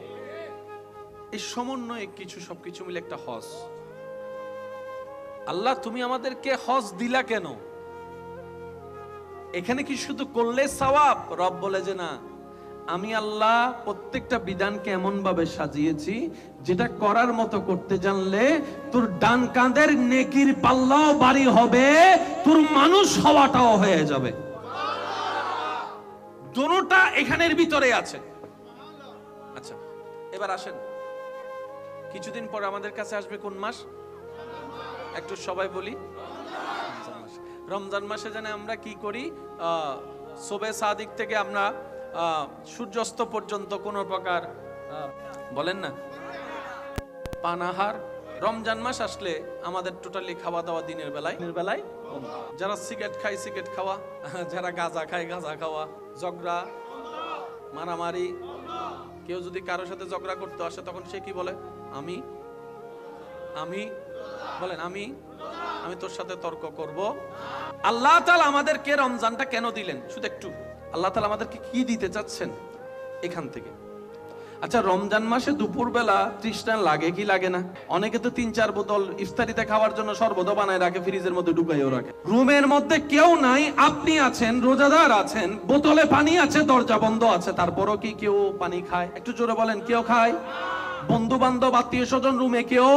এই সমন্বয়ে কিছু, সবকিছু মিলে একটা হজ। আল্লাহ, তুমি আমাদেরকে হজ দিলা কেন? এখানে কি শুধু করলে সওয়াব? রব বলে যে না, আমি আল্লাহ প্রত্যেকটা বিধানকে এমন ভাবে সাজিয়েছি যেটা করার মতো করতে জানলে তোর ডান কাঁধের নেকির পাল্লাও ভারী হবে, তোর মানুষ হওয়াটাও হয়ে যাবে। দুটোটা এখানের ভিতরে আছে। আচ্ছা, এবার আসেন, কিছুদিন পর আমাদের কাছে আসবে কোন মাস? একটু সবাই বলি, রমজান মাসে জানে আমরা কি করি? শোবে সাদিক থেকে আমরা সূর্যাস্ত পর্যন্ত কোন প্রকার বলেন না পানাহার। রমজান মাস আসলে আমাদের টোটালি খাওয়া দাওয়া দিনের বেলায় যারা সিগারেট খায় সিগারেট খাওয়া, যারা গাঁজা খায় গাঁজা খাওয়া, ঝগড়া মারামারি। কেউ যদি কারোর সাথে ঝগড়া করতে আসে তখন সে কি বলে? আমি আমি বলেন, আমি তোর সাথে তর্ক করব। আল্লাহ তাআলা আমাদেরকে রমজানটা কেন দিলেন? শুধু একটু আল্লাহ তাআলা আমাদেরকে কি দিতে চাচ্ছেন এখান থেকে। আচ্ছা, রমজান মাসে দুপুর বেলা তৃষ্ণা লাগে কি লাগে না? অনেকে তো 3-4 বোতল ইফতারিতে খাওয়ার জন্য শরবত বানায় রাখে, ফ্রিজের মধ্যে ঢুকাইও রাখে। রুমের মধ্যে কেউ নাই, আপনি আছেন, রোজাদার আছেন, বোতলে পানি আছে, দরজা বন্ধ আছে, তারপরও কি কেউ পানি খায়? একটু জোরে বলেন, কেউ খায়? বন্ধু বান্ধব আত্মীয় স্বজন রুমে কেউ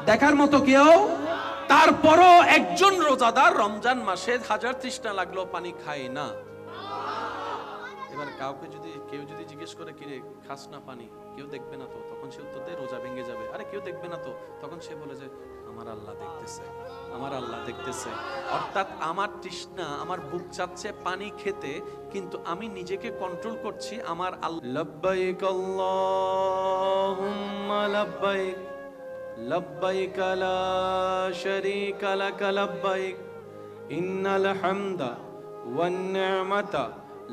দেখার মতো কেউ? তারপরও একজন রোজাদার রমজান মাসে হাজার তৃষ্ণা লাগলো পানি খায় না। এবার কেউ যদি জিজ্ঞেস করে, কিরে খাস না পানি? কেউ দেখবে না তো? তখন সে উত্তর দেয়, রোজা ভেঙে যাবে। আরে কেউ দেখবে না তো? তখন সে বলে যে আমার আল্লাহ দেখতেছে, আমার আল্লাহ দেখতেছে। অর্থাৎ আমার তৃষ্ণা, আমার বুক চাচ্ছে পানি খেতে, কিন্তু আমি নিজেকে কন্ট্রোল করছি। আমার আল্লাহ লব্বাইক আল্লাহুম্মা লব্বাইক লব্বাইক লা শারীকা লাক লব্বাইক ইন্নাল হামদা ওয়ান নি'মাতা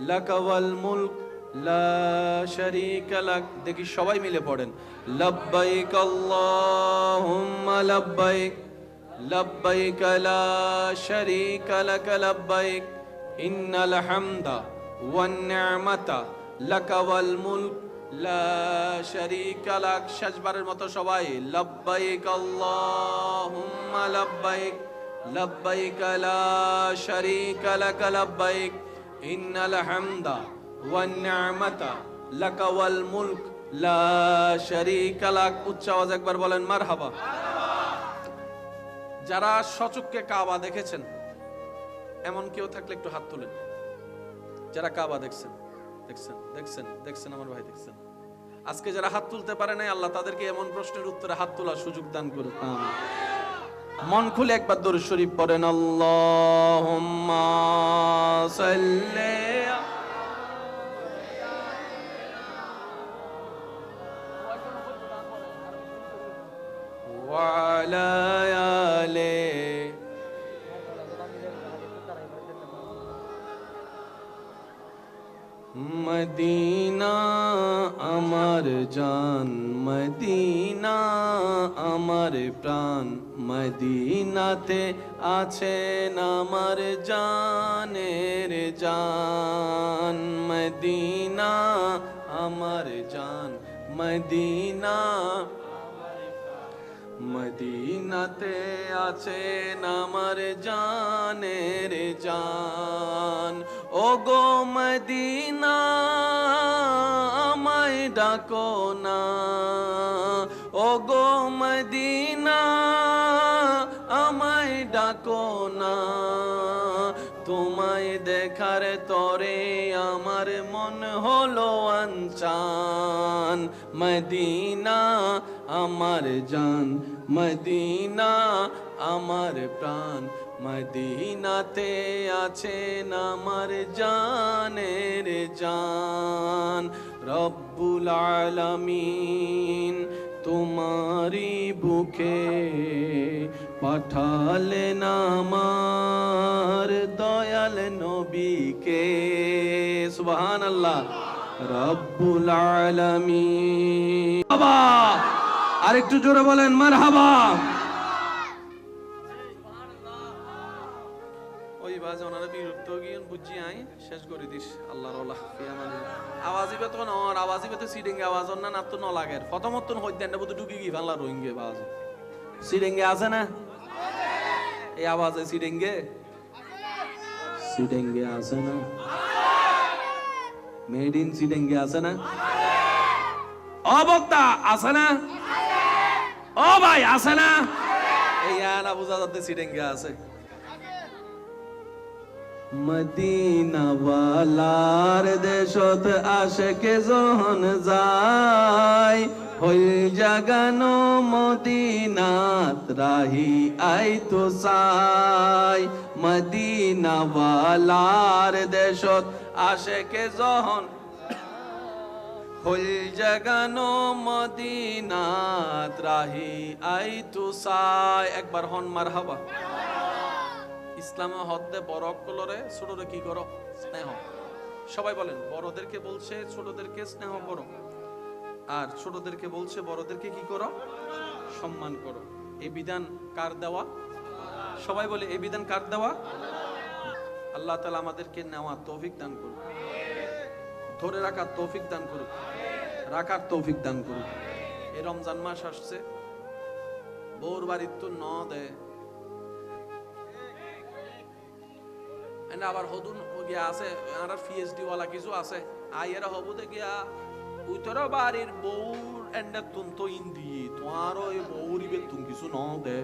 লাকা ওয়াল মুলক লা শারীকা লাক। দেখি সবাই মিলে পড়েন, লব্বাইক আল্লাহুম্মা লব্বাইক লব্বাইক লা শারীকা লাক লব্বাইক ইন্নাল হামদা ওয়ান নি'মাতা লাকা ওয়াল মুলক লা শারীকা লাক। শেষবারের মতো সবাই, লব্বাইক আল্লাহুম্মা লব্বাইক লব্বাইক লা শারীকা লাক লব্বাইক ইন্নাল হামদা ওয়ান নি'মাতা লাকা ওয়াল মুলক লা শারীকা লাক। উচ্চ আওয়াজে একবার বলেন মারহাবা। যারা সচক্ষে কাবা দেখেছেন, এমন কেউ থাকলে একটু হাত তুলেন। যারা কাবা দেখছেন, আমার ভাই দেখছেন। আজকে যারা হাত তুলতে পারে নাই, আল্লাহ তাদেরকে এমন প্রশ্নের উত্তরে হাত তোলার সুযোগ দান করুন। মন খুলে একবার দরুদ শরীফ পড়েন, আল্লাহুম্মা সাল্লি ওয়া আলা আলি মদিনা আমার জান, মদিনা আমার প্রাণ, মদিনাতে আছেন আমার জানের জান, মদিনা আমার জান, মদিনা মদিনাতে আছেন আমার জানের জান, ও গো মদিনা আমায় ডাকো না, ও গো মদিনা আমায় ডাকো না, তোমায় দেখার তরে আমার মন হলো আনচান, মদিনা আমার জান, মদিনা আমার প্রাণ, মদিনাতে আছেন আমার জানের জান। রব্বুল আলামিন তোমারি বুকে পাঠালেন আমার দয়াল নবীকে, সুবহানাল্লাহ। রব্বুল আলামিন, বাবা আরেকটু জোরে বলেন মারহাবা। ওই বাজে ওনারা বিরক্ত গিয়ে বুঝি আই শেষ করে দিস আল্লাহর ওলা ফিয়ামানি আওয়াজিবে তো নর আওয়াজিবে তো সিডিংগে আওয়াজ না না তো ন লাগে প্রথমত হইতেন বুঝ ঢুকি গি ফাল্লা রোহিঙ্গে বাজ সিডিংগে আছে না এই আওয়াজে সিডিংগে সিডিংগে আছে না মেড ইন সিডিংগে আছে না অবক্তা আছে না ও ভাই আছে না এই আনা বুঝা যাচ্ছে সিডিংগে আছে। মদিনা ওয়ালার দেশত আশেকে যখন যায়, হইল জাগানো মদিনাত রাহি আই তো চাই, মদিনা ওয়ালার দেশত আশেকে যখন হইল জাগানো মদিনাত রাহি আই তো চাই। একবার হন মারহাবা। ইসলামে হদ্দে বড় অক্কলরে ছোটরে কি করো স্নেহ, সবাই বলেন বড়দেরকে বলছে ছোটদেরকে স্নেহ করো, আর ছোটদেরকে বলছে বড়দেরকে কি করো সম্মান করো। এই বিধান কার দেওয়া? সবাই বলে এই বিধান কার দেওয়া? আল্লাহ তাআলা আমাদেরকে নেওয়া তৌফিক দান করুন, ধরে রাখার তৌফিক দান করুন, রাখার তৌফিক দান করুন। এই রমজান মাস আসছে, বউর বাড়ির তো ন দেয় আবার হদুন গিয়া আছে আর পিএইচডি ওয়ালা কিছু আছে আইয়েরা হবুতে গিয়া উত্তর বাড়ির বউর এন্ডা তুন তো ইন্দি তোমার ওই বউরি বেতুন কিছু ন দে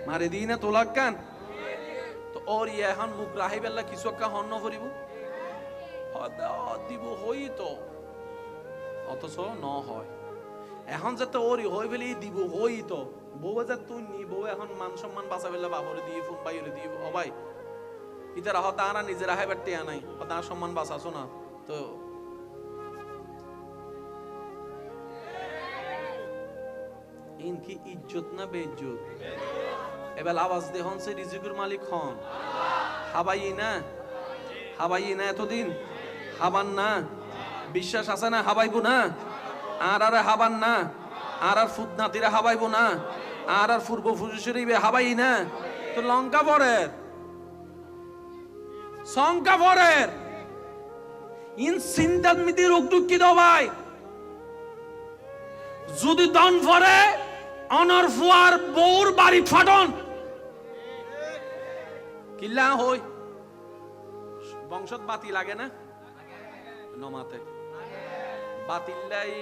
মারে দি না তোলাক কান তো ওর ইয়ে এখন মুখ রাহি বেলা কিছু একটা হন্ন করিব দিব হই তো অথচ ন হয় এখন যাতে ওরই হই ফেলি দিব হই তো বউ যে তুই নি বউ এখন মান সম্মান বাঁচা ফেললে বাবরে দিয়ে ফোন বাইরে দিয়ে ও ভাই ইতারা হতা আনা নিজের আহে বাড়তে আনাই হতা সম্মান বাঁচাছো না তো ইনকি ইজ্জত না বেইজ্জত এবার আওয়াজ দে হন সে রিজিকের মালিক হন হাবাই না এতদিন হাবান না বিশ্বাস আছে না হাবাইবো না আর হাবান না আর ফুদনাতিরা হাবাইবো না আর পূর্ব ফুজুশরীবে হাবাই না তো লঙ্কা পরের সংকা পরের ইন সিন্তাত মিতি রোগ দুঃখী দাও ভাই যদি দন পরে অনর ফুয়ার বউর বাড়ি ফাটন কিল্লা হই বংশত বাতি লাগে না নমাতে বাতিল্লাই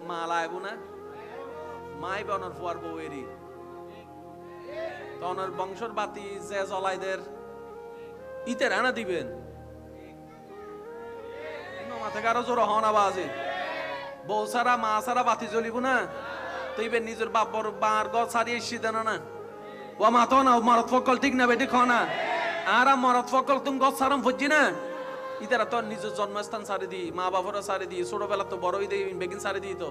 মালাইবো না মাই বনর ফুয়ার বউয়েরই তনর বংশর বাতি যে জ্বলাইদের ইতে রানা দিবেন নমাতে কারো জোর হন আওয়াজে বউ সারা মা সারা বাতি জ্বলিব না তুইবে নিজের বাপর বার গছ সারিয়ে সিদানো না ও মাতো না মরত ফকল ঠিক না বেটি খানা আর মরত ফকল তুমি গছ সারাম ফুজি না ইতারা তো নিজের জন্মস্থান সারি দি মা বাপরা সারি দি ছোটবেলা তো বড়ই দেই বেগিন সারি দি তো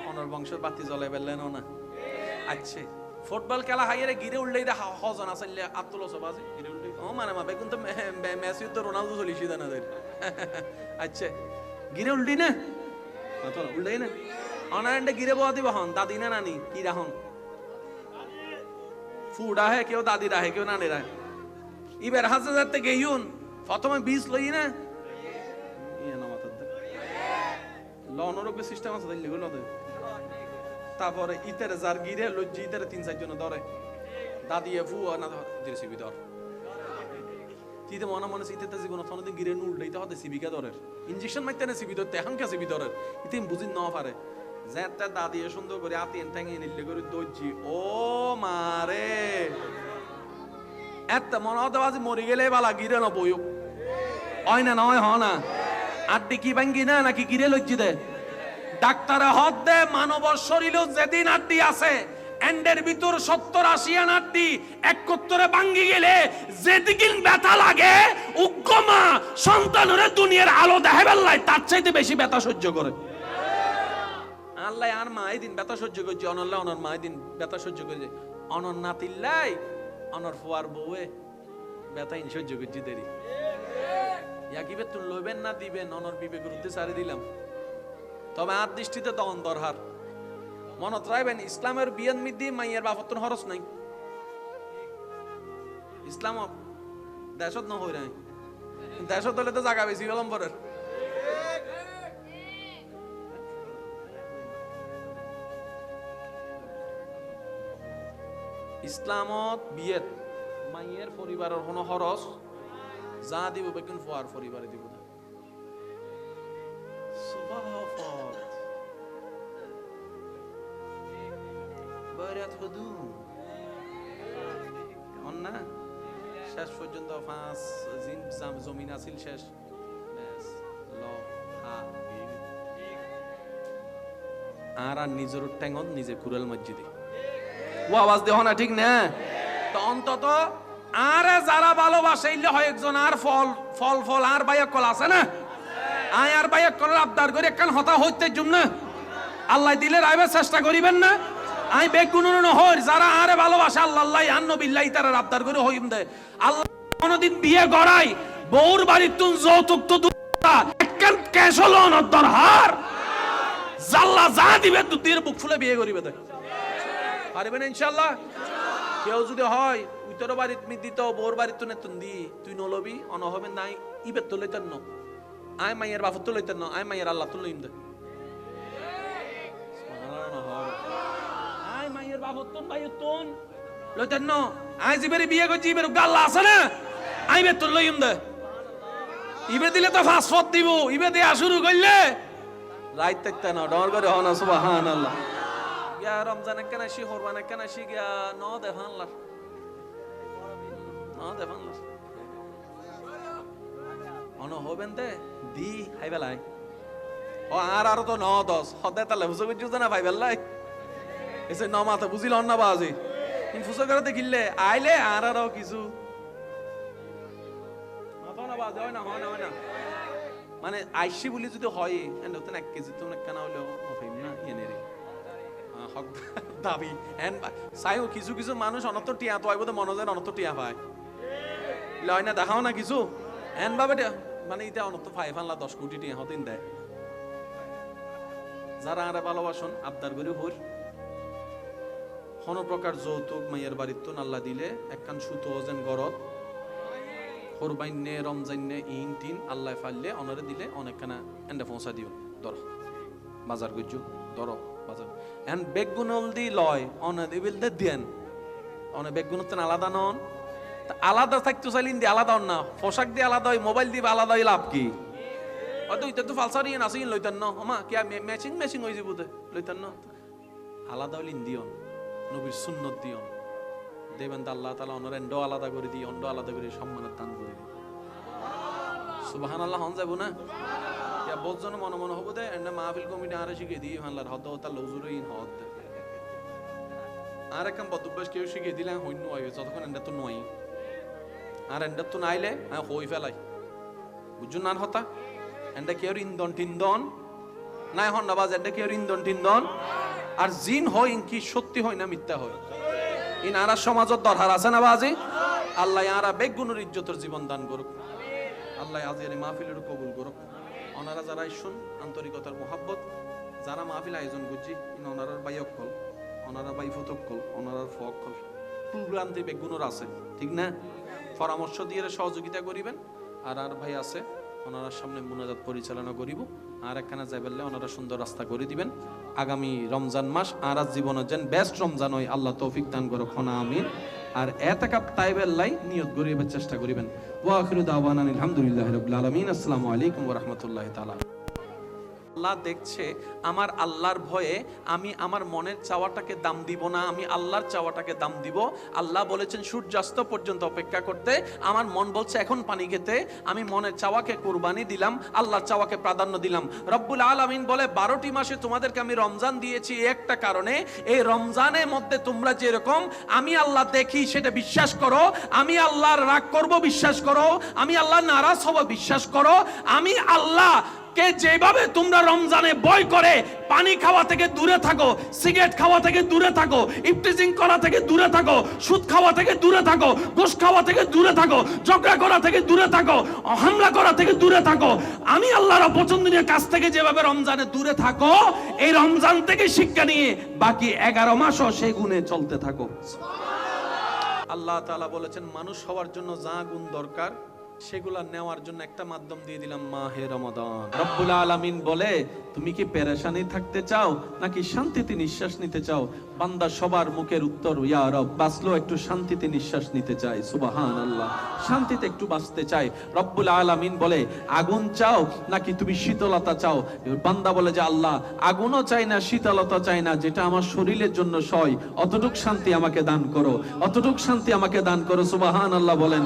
অনর বংশের বাতি জ্বলাই বেললেন না। আচ্ছা ফুটবল খেলা হাইরে গিরে উল্লেই দে হজন আসলে আব্দুল ওসবাজি গিরে উল্লেই ও মানে মা বেগুন তো মেসি তো রোনালদো চলিছি না দের আচ্ছা গিরে উল্টি না তো উল্লেই না অনারেন্ডে গিরে বয়া দিব হন দাদি না নানি কি রাহন ফুডা হে কেউ দাদি রাহে কেউ নানি রাহে ইবের হাজার যাতে গেইউন প্রথমে 20 লই না ইয়া না মাথা দে লনরকে সিস্টেম আছে দিলে গুলো দে তারপরে ইতের যার গিরে লজ্জি ইতের 3-4 জন ধরে দাদিয়ে ফু না ধরে সিবি ধর তিতে মনে মনে ইতে জীবন থনদিন গিরে নুলটাইতে হতে সিবিকা ধরের ইনজেকশন মাইতে না সিবি ধরতে এখন কে সিবি ধরের ইতে বুঝি ন পারে যেতে দাদিয়ে সুন্দর করে আতিন ঠ্যাঙে নিলে করে দজ্জি ও মারে এত মনে হতে বাজি মরি গেলে বালা গিরে ন বইও হয় না নয় হ না আড্ডি কি ভাঙ্গি না নাকি গিরে লজ্জি দে ডাক্তারে হদ দে মানবর শরীরেও যেদিন আড্ডি আছে এন্ডের ভিতর 70-80 আড্ডি একত্তরে ভাঙ্গি গেলে যেদিন ব্যথা লাগে উগ্গমা সন্তানরে দুনিয়ার আলো দেখাই বেল্লাই তার চাইতে বেশি ব্যথা সহ্য করে আল্লাহ আর মা দিন ব্যথা সহ্য করছে অনল্লাহ অনর মা দিন ব্যথা সহ্য করছে অনর নাতিল্লাই অনর ফুয়ার বউয়ে ব্যথা ইন সহ্য করছি দেরি ইয়াকিবে তুই লইবেন না দিবেন অনর বিবেকের উদ্দেশ্যে সারি দিলাম তবে আর দৃষ্টিতে তখন দরহার মনত রাখবেন ইসলামের বিয়ান মিদ্দি মাইয়ের বাপত্তন হরস নাই ইসলাম দেশত ন হই নাই দেশত হলে তো জায়গা বেশি বিলম্বরের ইসলামত বিয়েত মাইয়ের পরিবারের কোনো খরচ যা দিব বেকুন ফুয়ার পরিবারে দিব না শেষ পর্যন্ত 5 জমিন আছিল শেষ আর নিজের ট্যাঙ্গন নিজে কুড়াল মসজিদে ও আওয়াজ দেহ না ঠিক না তো অন্তত আরে যারা ভালোবাসে ইল্লে হয় একজন আর ফল আর বাইক কল আছে না আয় আর বাইক কল আবদার করে একখান হতা হইতে জুম না আল্লাহ দিলে রাইবার চেষ্টা করিবেন না আই বেগুনন হই যারা আরে ভালোবাসে আল্লাহ আন্নো বিল্লাহি তারা আবদার করে হইম দে আল্লাহ কোনদিন বিয়ে গড়াই বউর বাড়ির তুন যৌতুক তো একখান ক্যাশ হলো নদর হার জাল্লা যা দিবে দুধের বুক ফুলে বিয়ে করিবে দে পারবেন ইনশাআল্লাহ কেউ যদি হয় উত্তর বাড়িত মি দিত বউর বাড়িত তুনে তুন দি তুই নলবি অন হবে নাই ইবে তো লইতেন ন আয় মাইয়ের বাপ তো লইতেন ন আয় মাইয়ের আল্লাহ তো লইম দে আয় মাইয়ের বাপ তুন ভাই তুন লইতেন ন আয় জিবের বিয়ে করছি ইবের গাল্লা আছে না আইবে তো লইম দে ইবে দিলে তো ফাসফত দিব ইবে দেয়া শুরু করলে রাইত থাকতে না ডর করে হন সুবহানাল্লাহ ইয়া রমজান কেন শি হরবান কেন শি গিয়া ন দেখানলা ন দেখানলা অন হবেন দে দি হাইবেলাই ও আর তো 9-10 হদে তালে হুজুর বুঝু না ভাইবেলাই এসে ন মাথা বুঝিল না বাজি ইন ফুসো করে দেখিলে আইলে আরও কিছু মাথা না বাজে হয় না মানে আইসি বলি যদি হয় এন্ড হতে 1 কেজি তো কেন হইলো হইম না এনে রে হক দাবি এন্ড সাইও কিছু কিছু মানুষ অনত টিয়া তো আইবো তো মনোজের অনত টিয়া পায় লয় না দেখাও না কিছু এন্ড ভাবে মানে এটা অনত 5 কোটি টিয়া হতেন দেয় যারা আরে ভালোবাসন আবদার করে হইর কোন প্রকার যৌতুক মাইয়ের বাড়ির তো আল্লাহ দিলে একখান সুতো যেন গরত কোরবাইনে রমজাইনে ইন আল্লাহ ফাইলে অনরে দিলে অনেকখানা এন্ডা পৌঁছা দিও ধর বাজার গুজু ধর বাজার এন বেগুনল দি লয় অনে দিবিল দে দেন অনে বেগুনত আলাদা নন আলাদা থাকতো চাইলিন দি আলাদা না পোশাক দিয়ে আলাদা হয় মোবাইল দিয়ে আলাদা হয় লাভ কি হয়তো ইতে তো ফালসারি নাসিন লইতেন না ওমা কি ম্যাচিং হয়ে যাবো লইতেন না আলাদা হইলিন দিও নবীর সুন্নত দিও দেবেন আল্লাহ তাআলা অনর এন্ড আলাদা করে দি অন্ড আলাদা করে সম্মানের দান করে দি সুবহানাল্লাহ হন যাব না ইয়া বহুজন মনে হবো দে এন্ড মাহফিল কমিটি আরে শিখে দি আল্লাহর হদ ও তাআলা হুজুরিন হদ আর একম বদুবাস কেউ শিখে দিলে হইন হয় যতক্ষণ এন্ড তো নয় আর এন্ড তো নাইলে হই ফেলাই বুঝুন না হতা এন্ড কেউ ইন্দন টিন্দন নাই হন না বাজ এন্ড কেউ ইন্দন টিন্দন আর জিন হয় কি সত্যি হয় না মিথ্যা হয় ইন আরা সমাজত দরকার আছে না বাজি আল্লাহ আরা বেগুনের ইজ্জতের জীবন দান করুক আল্লাহ আজির মাহফিলের কবুল করুক ওনারা যারা শুন আন্তরিকতার মোহাব্বত যারা মাহফিল আয়োজন করছি ইন ওনারার বাইক কল ওনারা বাই ফুতক কল ওনারার ফক কল প্রোগ্রামতে বেগুনের আছে ঠিক না পরামর্শ দিয়ে সহযোগিতা করিবেন আর ভাই আছে ওনারা সামনে মুনাজাত পরিচালনা করিব আর একখানা যাই বললে ওনারা সুন্দর রাস্তা করে দিবেন আগামী রমজান মাস আর জীবনের যেন বেস্ট রমজান হয় আল্লাহ তৌফিক দান করো খনা আমিন আর এতাকাব তাইবের লাই নিয়ত করিবার চেষ্টা করিবেন ওয়া আখিরু দাওয়ানা আলহামদুলিল্লাহি রাব্বিল আলামিন আসসালামু আলাইকুম ওয়া রাহমাতুল্লাহি তাআলা আল্লাহ দেখছে আমার আল্লাহর ভয়ে আমি আমার মনের চাওয়াটাকে দাম দিব না আমি আল্লাহর চাওয়াটাকে দাম দিব আল্লাহ বলেছেন সূর্যাস্ত পর্যন্ত অপেক্ষা করতে আমার মন বলছে এখন পানি খেতে আমি মনের চাওয়াকে কুরবানি দিলাম আল্লাহর চাওয়াকে প্রাধান্য দিলাম রব্বুল আলামিন বলে 12টি মাসে তোমাদেরকে আমি রমজান দিয়েছি একটা কারণে এই রমজানের মধ্যে তোমরা যেরকম আমি আল্লাহ দেখি সেটা বিশ্বাস করো আমি আল্লাহর রাগ করব বিশ্বাস করো আমি আল্লাহ নারাজ হব বিশ্বাস করো আমি আল্লাহ কে যেভাবে তোমরা রমজানে ভয় করে পানি খাওয়া থেকে দূরে থাকো সিগারেট খাওয়া থেকে দূরে থাকো ইফটিজিং করা থেকে দূরে থাকো সুদ খাওয়া থেকে দূরে থাকো ঘুষ খাওয়া থেকে দূরে থাকো ঝগড়া করা থেকে দূরে থাকো হামলা করা থেকে দূরে থাকো আমি আল্লাহর অপছন্দনীয় কাজ থেকে যেভাবে রমজানে দূরে থাকো এই রমজান থেকে শিক্ষা নিয়ে বাকি 11 মাসও সেই গুণে চলতে থাকো আল্লাহ তাআলা বলেছেন মানুষ হওয়ার জন্য যা গুণ দরকার সেগুলা নেওয়ার জন্য একটা মাধ্যম দিয়ে দিলাম মাহে রমাদান রব্বুল আলামিন বলে তুমি কি পেরেশানি থাকতে চাও নাকি শান্তিতে নিঃশ্বাস নিতে চাও বান্দা সবার মুখের উত্তর ইয়া রব বাঁচলো একটু শান্তিতে নিঃশ্বাস নিতে চাই সুবহানাল্লাহ শান্তিতে একটু বাঁচতে চাই রব্বুল আলামিন বলে আগুন চাও নাকি তুমি শীতলতা চাও বান্দা বলে যে আল্লাহ আগুনও চাই না শীতলতা চাই না যেটা আমার শরীরের জন্য সয় অতটুক শান্তি আমাকে দান করো অতটুক শান্তি আমাকে দান করো সুবহানাল্লাহ বলেন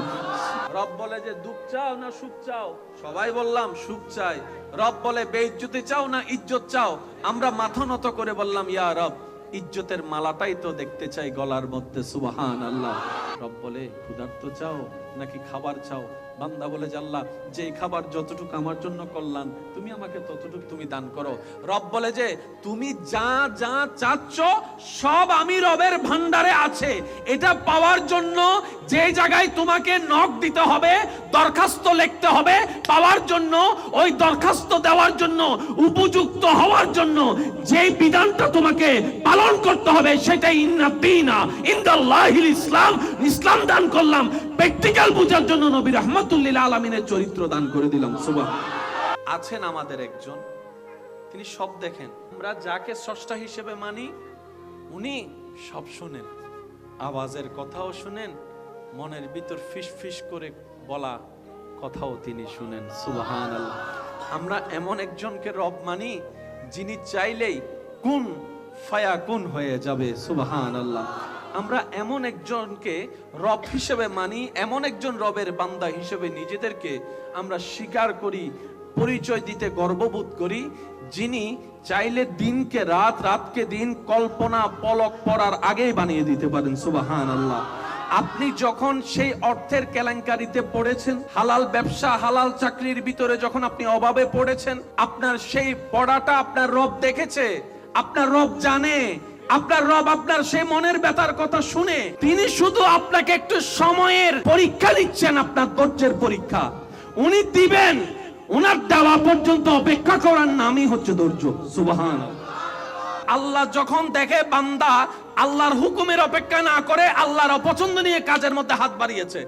রব বলে যে দুঃখ চাও না সুখ চাও সবাই বললাম সুখ চাই রব বলে বেইজ্জতি চাও না ইজ্জত চাও আমরা মাথা নত করে বললাম ইয়া রব ইজ্জতের মালাটাই তো দেখতে চাই গলার মধ্যে সুবহানাল্লাহ রব বলে ক্ষুধার্ত চাও নাকি খাবার চাও বান্দা বলে যে আল্লাহ যে খাবার যতটুকু আমার জন্য কল্যাণ তুমি আমাকে ততটুকু তুমি দান করো রব বলে যে তুমি যা যা চাচ্ছ সব আমি রবের ভান্ডারে আছে এটা পাওয়ার জন্য যে জায়গায় তোমাকে নক দিতে হবে দরখাস্ত লিখতে হবে পাওয়ার জন্য ওই দরখাস্ত দেওয়ার জন্য উপযুক্ত হওয়ার জন্য যে বিধানটা তোমাকে পালন করতে হবে সেটাই ইন্নাদ্দীনা ইনদাল্লাহিল ইসলাম ইসলাম দান করলাম প্র্যাকটিক্যাল বোঝার জন্য নবী রাহমাতুল্লিল আলামিনের চরিত্র দান করে দিলাম সুবহানাল্লাহ আছেন আমাদের একজন তিনি সব দেখেন আমরা যাকে স্রষ্টা হিসেবে মানি উনি সব শুনেন আওয়াজের কথাও শুনেন মনের ভিতর ফিস ফিস করে বলা কথাও তিনি শুনেন সুবহানাল্লাহ আমরা এমন একজনকে রব মানি যিনি চাইলেই কুন ফায়াকুন হয়ে যাবে সুবহানাল্লাহ আমরা এমন একজনকে রব হিসেবে মানি এমন একজন রবের বান্দা হিসেবে নিজেদেরকে আমরা স্বীকার করি পরিচয় দিতে গর্ববোধ করি যিনি চাইলে দিনকে রাত রাতকে দিন কল্পনা পলক পড়ার আগেই বানিয়ে দিতে পারেন সুবহানাল্লাহ আপনি যখন সেই অর্থের কেলেঙ্কারিতে পড়েছেন হালাল ব্যবসা হালাল চাকরির ভিতরে যখন আপনি অভাবে পড়েছেন আপনার সেই পড়াটা আপনার রব দেখেছে আপনার রব জানে আপনার রব আপনার সেই মনের ব্যথার কথা শুনে তিনি শুধু আপনাকে একটু সময়ের পরীক্ষা দিচ্ছেন আপনার ধৈর্যের পরীক্ষা উনি দিবেন উনার দেওয়া পর্যন্ত অপেক্ষা করার নামই হচ্ছে ধৈর্য সুবহানাল্লাহ আল্লাহ যখন দেখে বান্দা আল্লাহর হুকুমের অপেক্ষা না করে আল্লাহর অপছন্দনীয় কাজের মধ্যে হাত বাড়িয়েছে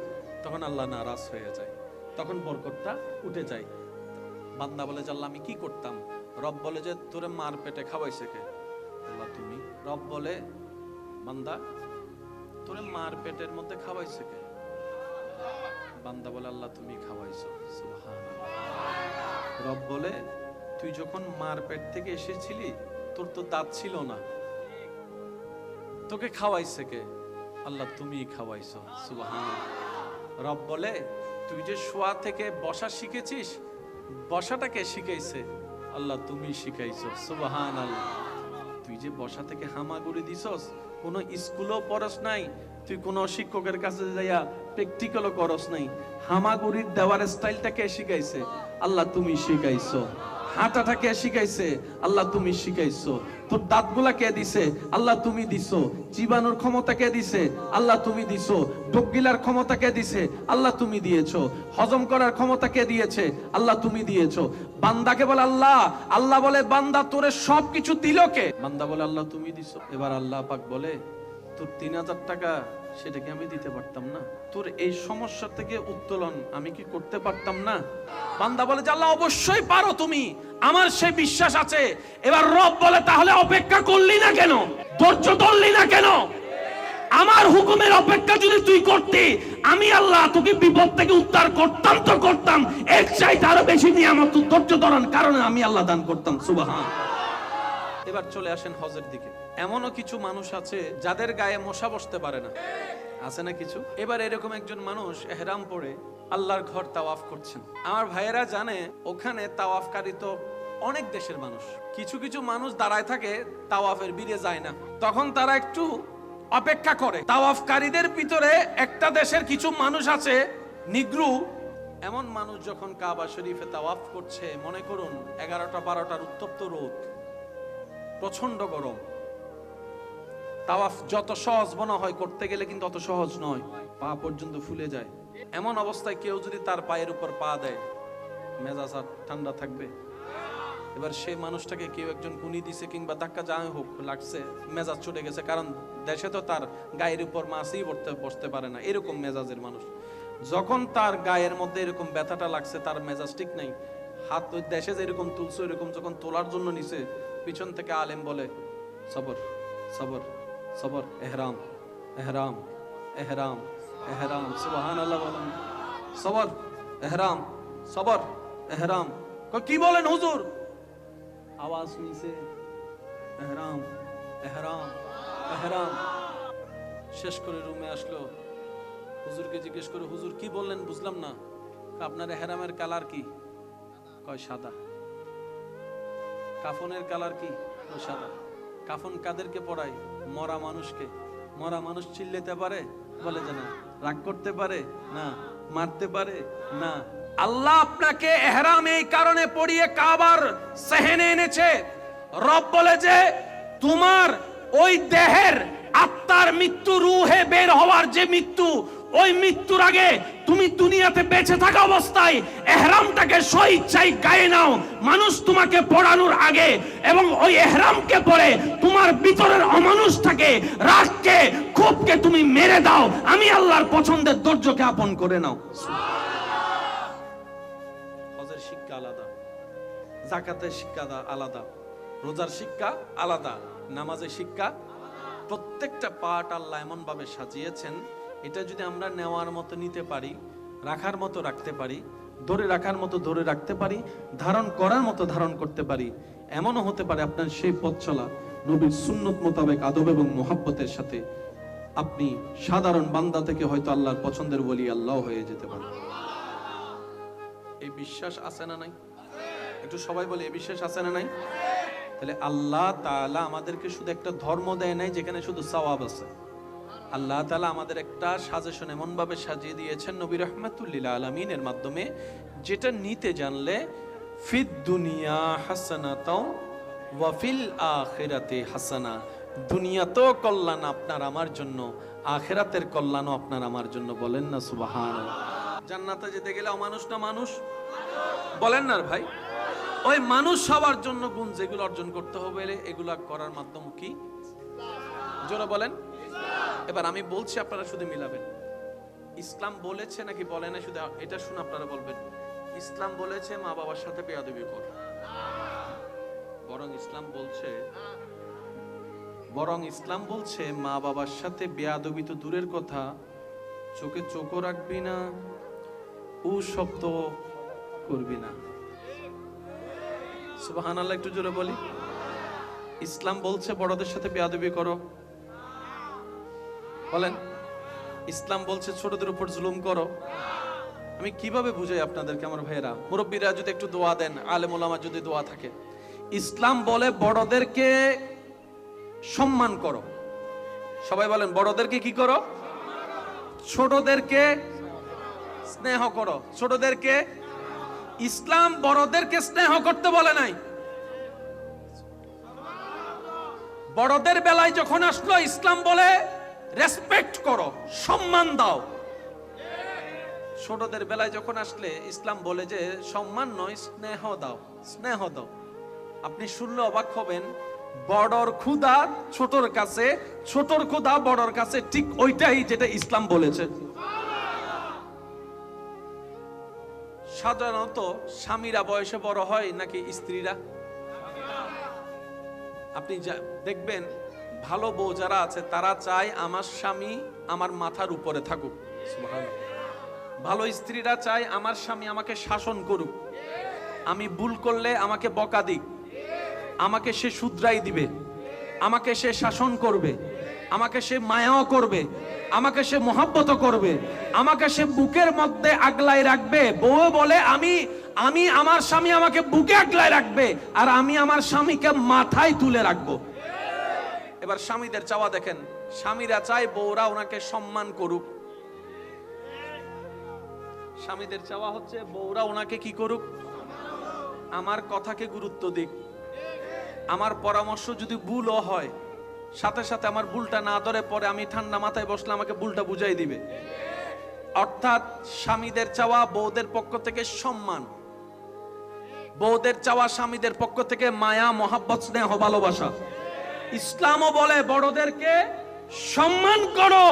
তখন আল্লাহ নারাজ হয়ে যায় তখন বরকতটা উঠে যায় বান্দা বলে যে আল্লাহ আমি কি করতাম রব বলে যে তোরে মার পেটে খাওয়াইছে কে আল্লাহ তুমি রব বলে বান্দা তোরে মার পেটের মধ্যে খাওয়াইছে কে বান্দা বলে আল্লাহ তুমি খাওয়াইছো সুবহানাল্লাহ রব বলে তুই যখন মার পেট থেকে এসেছিলি তোর তো দাঁত ছিল না তোকে খাওয়াইছে কে আল্লাহ তুমি খাওয়াইছো সুবহানাল্লাহ রব বলে তুই যে শোয়া থেকে বসা শিখেছিস বসাটা কে শিখাইছে আল্লাহ তুমি শিখাইছো সুবহানাল্লাহ তুই যে বসা থেকে হামাগুড়ি দিছস কোনো স্কুলও পড়স নাই তুই কোনো শিক্ষকের কাছে যাইয়া প্র্যাকটিক্যালও করস নাই হামাগুড়ির দেওয়ার স্টাইলটা কে শিখাইছে আল্লাহ তুমি শিখাইছো হাঁটাটা কে শিখাইছে আল্লাহ তুমি শিখাইছো তোর দাঁতগুলা কে দিছে আল্লাহ তুমি দিছো চিবানোর ক্ষমতা কে দিছে আল্লাহ তুমি দিছো ডোকগিলার ক্ষমতা কে দিছে আল্লাহ তুমি দিয়েছো হজম করার ক্ষমতা কে দিয়েছে আল্লাহ তুমি দিয়েছো বান্দাকে বলে আল্লাহ আল্লাহ বলে বান্দা তোরে সবকিছু দিল কে বান্দা বলে আল্লাহ তুমি দিছো এবার আল্লাহ পাক বলে তোর 3000 টাকা সেটা কি আমি দিতে পারতাম না? তোর এই সমস্যা থেকে উত্তোলন আমি কি করতে পারতাম না? বান্দা বলে যে আল্লাহ অবশ্যই পারো তুমি, আমার সে বিশ্বাস আছে। এবার রব বলে তাহলে অপেক্ষা করলি না কেন, ধৈর্য ধরলি না কেন? আমার হুকুমের অপেক্ষা যদি তুই করতি, আমি আল্লাহ তোকে বিপদ থেকে উদ্ধার করতাম তো করতাম, এর চাইতে আরো বেশি নিয়ামত ধৈর্য ধরার কারণে আমি আল্লাহ দান করতাম। সুবহান। এবার চলে আসেন হজের দিকে। এমনও কিছু মানুষ আছে যাদের গায়ে মশা বসতে পারে না, আছে না কিছু? এবার এরকম একজন মানুষ এহরাম পরে আল্লাহর ঘর তাওয়াফ করছেন। আমার ভাইয়েরা জানে ওখানে তাওয়াফকারী তো অনেক দেশের মানুষ। কিছু কিছু মানুষ দাঁড়ায় থাকে, তাওয়াফের বীরে যায় না, তখন তারা একটু অপেক্ষা করে। তাওয়াফকারীদের ভিতরে একটা দেশের কিছু মানুষ আছে নিগ্রু, এমন মানুষ যখন কাবা শরীফে তাওয়াফ করছে, মনে করুন 11টা-12টার উত্তপ্ত রোদ, প্রচন্ড গরম, তাওয়াফ যত সহজ মনে হয় করতে গেলে কিন্তু অত সহজ নয়, পা পর্যন্ত ফুলে যায়। এমন অবস্থায় কেউ যদি তার পায়ের উপর পা দেয়, মেজাজ আর ঠান্ডা থাকবে? এবার সেই মানুষটাকে কেউ একজন কুনি দিছে কিংবা ধাক্কা যা হোক লাগছে, মেজাজ ছুটে গেছে, কারণ দেশে তো তার গায়ের উপর মাছই বসতে পারে না, এরকম মেজাজের মানুষ। যখন তার গায়ের মধ্যে এরকম ব্যথাটা লাগছে, তার মেজাজ ঠিক নাই, হাত ওই দেশে যেরকম তুলছে এরকম যখন তোলার জন্য নিছে, পিছন থেকে আলেম বলে সবর সবর সবর, এহরাম এহরাম এহরাম এহরাম, সুবহানাল্লাহ বলেন, সবর এহরাম সবর এহরাম। কি বলেন হুজুর? আওয়াজ নিছে এহরাম এহরাম এহরাম। শেষ করে রুমে আসলো, হুজুরকে জিজ্ঞেস করে, হুজুর কি বললেন বুঝলাম না, আপনার এহরামের কালার কি? কয় সাদা। কাফনের কালার কি? কয় সাদা। কাফন কাদেরকে পরায়? মরা মানুষকে। মরা মানুষ চিল্লাতে পারে? বলে যে না। রাগ করতে পারে? না। মারতে পারে? না। আল্লাহ আপনাকে এহরাম এই কারণে পরিয়ে কাবার সেহেনে এনেছে। রব বলে যে তোমার ওই দেহের আত্মার মৃত্যু, রূহে বের হওয়ার যে মৃত্যু, ওই মৃত্যুর আগে তুমি দুনিয়াতে বেঁচে থাকা অবস্থায় এহরামটাকে স্বইচ্ছায় গায়ে নাও মানুষ তোমাকে পড়ানোর আগে, এবং ওই এহরামকে পরে তোমার ভিতরের অমানুষটাকে, রাগকে, ক্ষোভকে তুমি মেরে দাও। আমি আল্লাহর পছন্দের ধৈর্যকে আপন করে নাও। হজের শিক্ষা আলাদা, যাকাতের শিক্ষা আলাদা, রোজার শিক্ষা আলাদা, নামাজের শিক্ষা। প্রত্যেকটা পাঠ আল্লাহ এমন ভাবে সাজিয়েছেন, এটা যদি আমরা নেওয়ার মতো নিতে পারি, রাখার মতো রাখতে পারি, ধরে রাখার মতো ধরে রাখতে পারি, ধারণ করার মতো ধারণ করতে পারি, এমনও হতে পারে আপনার সেই পথ চলা নবীর সুন্নত মোতাবেক আদব এবং মোহাব্বতের সাথে আপনি সাধারণ বান্দা থেকে হয়তো আল্লাহর পছন্দের ওলি আল্লাহ হয়ে যেতে পারেন। এই বিশ্বাস আছে না নাই? একটু সবাই বলে, এই বিশ্বাস আছে না নাই? তাহলে আল্লাহ তাআলা আমাদেরকে শুধু একটা ধর্ম দেয় নাই যেখানে শুধু সওয়াব আছে। আল্লাহ তাআলা আমাদের একটা সাজেশন এমন ভাবে সাজিয়ে দিয়েছেন নবী রাহমাতুল লিল আলামিনের মাধ্যমে, যেটা নিতে জানলে ফিদ দুনিয়া হাসানাতাও ওয়া ফিল আখিরাতি হাসানা, দুনিয়াতেও কল্যাণ আপনার আমার জন্য, আখিরাতের কল্যাণও আপনার আমার জন্য। বলেন না সুবহানাল্লাহ। জান্নাতে যেতে গেলে অমানুষ না মানুষ? বলেন না ভাই। ওই মানুষ হওয়ার জন্য গুণ যেগুলো অর্জন করতে হবে, এগুলা করার মাধ্যম কি? জোরে বলেন। এবার আমি বলছি, আপনারা শুধু মিলাবেন। ইসলাম বলেছে নাকি বলে না, শুধু এটা শুনে আপনারা বলবেন। ইসলাম বলেছে মা বাবার সাথে বেয়াদবি কর, বরং ইসলাম বলছে মা বাবার সাথে বেয়াদবি তো দূরের কথা, চোখে চোখও রাখবি না, ও শব্দ করবি না। সুবহানাল্লাহ, একটু জোরে বলি। ইসলাম বলছে বড়দের সাথে বেয়াদবি করো, বলেন। ইসলাম বলছে ছোটদের উপর জুলুম করো। আমি কিভাবে বুঝাই আপনাদেরকে আমার ভাইয়েরা? মুরব্বীরা যদি একটু দোয়া দেন, আলেম ওলামা যদি দোয়া থাকে। ইসলাম বলে বড়দেরকে সম্মান করো। সবাই বলেন, বড়দেরকে কি করো? ছোটদেরকে স্নেহ করো। ছোটদেরকে, ইসলাম বড়দেরকে স্নেহ করতে বলে নাই। বড়দের বেলায় যখন আসলো, ইসলাম বলে রেসপেক্ট করো, সম্মান দাও। ছোটদের বেলায় যখন আসলে ইসলাম বলে যে সম্মান নয়, স্নেহ দাও, স্নেহ দাও। আপনি শুনলে অবাক হবেন, বড়র ক্ষুধা ছোটর কাছে, ছোটর ক্ষুধা বড়র কাছে, ঠিক ওইটাই যেটা ইসলাম বলেছে। সাধারণত স্বামীরা বয়সে বড় হয় নাকি স্ত্রীরা? আপনি দেখবেন ভালো বউ যারা আছে তারা চায় আমার স্বামী আমার মাথার উপরে থাকুক। সুবহানাল্লাহ। ভালো স্ত্রীরা চায় আমার স্বামী আমাকে শাসন করুক, আমি ভুল করলে আমাকে বকা দিক, আমাকে সে শুধরাই দিবে, আমাকে সে শাসন করবে, আমাকে সে মায়াও করবে, আমাকে সে মহব্বত করবে, আমাকে সে বুকের মধ্যে আগলায় রাখবে। বউ বলে আমি আমার স্বামী আমাকে বুকে আগলায় রাখবে, আর আমি আমার স্বামীকে মাথায় তুলে রাখবো। এবার স্বামীদের চাওয়া দেখেন, স্বামীরা চায় বউরা ওনাকে সম্মান করুক। স্বামীদের চাওয়া হচ্ছে বউরা ওনাকে কি করুক, আমার কথাকে গুরুত্ব দিক, আমার পরামর্শ যদি ভুলও হয় সাথে সাথে আমার ভুলটা না ধরে পরে আমি ঠান্ডা মাথায় বসলে আমাকে ভুলটা বুঝাই দিবে। অর্থাৎ স্বামীদের চাওয়া বউদের পক্ষ থেকে সম্মান, বউদের চাওয়া স্বামীদের পক্ষ থেকে মায়া, মহাব্বত, স্নেহ, ভালোবাসা। ইসলামও বলে বড়দেরকে সম্মান করো,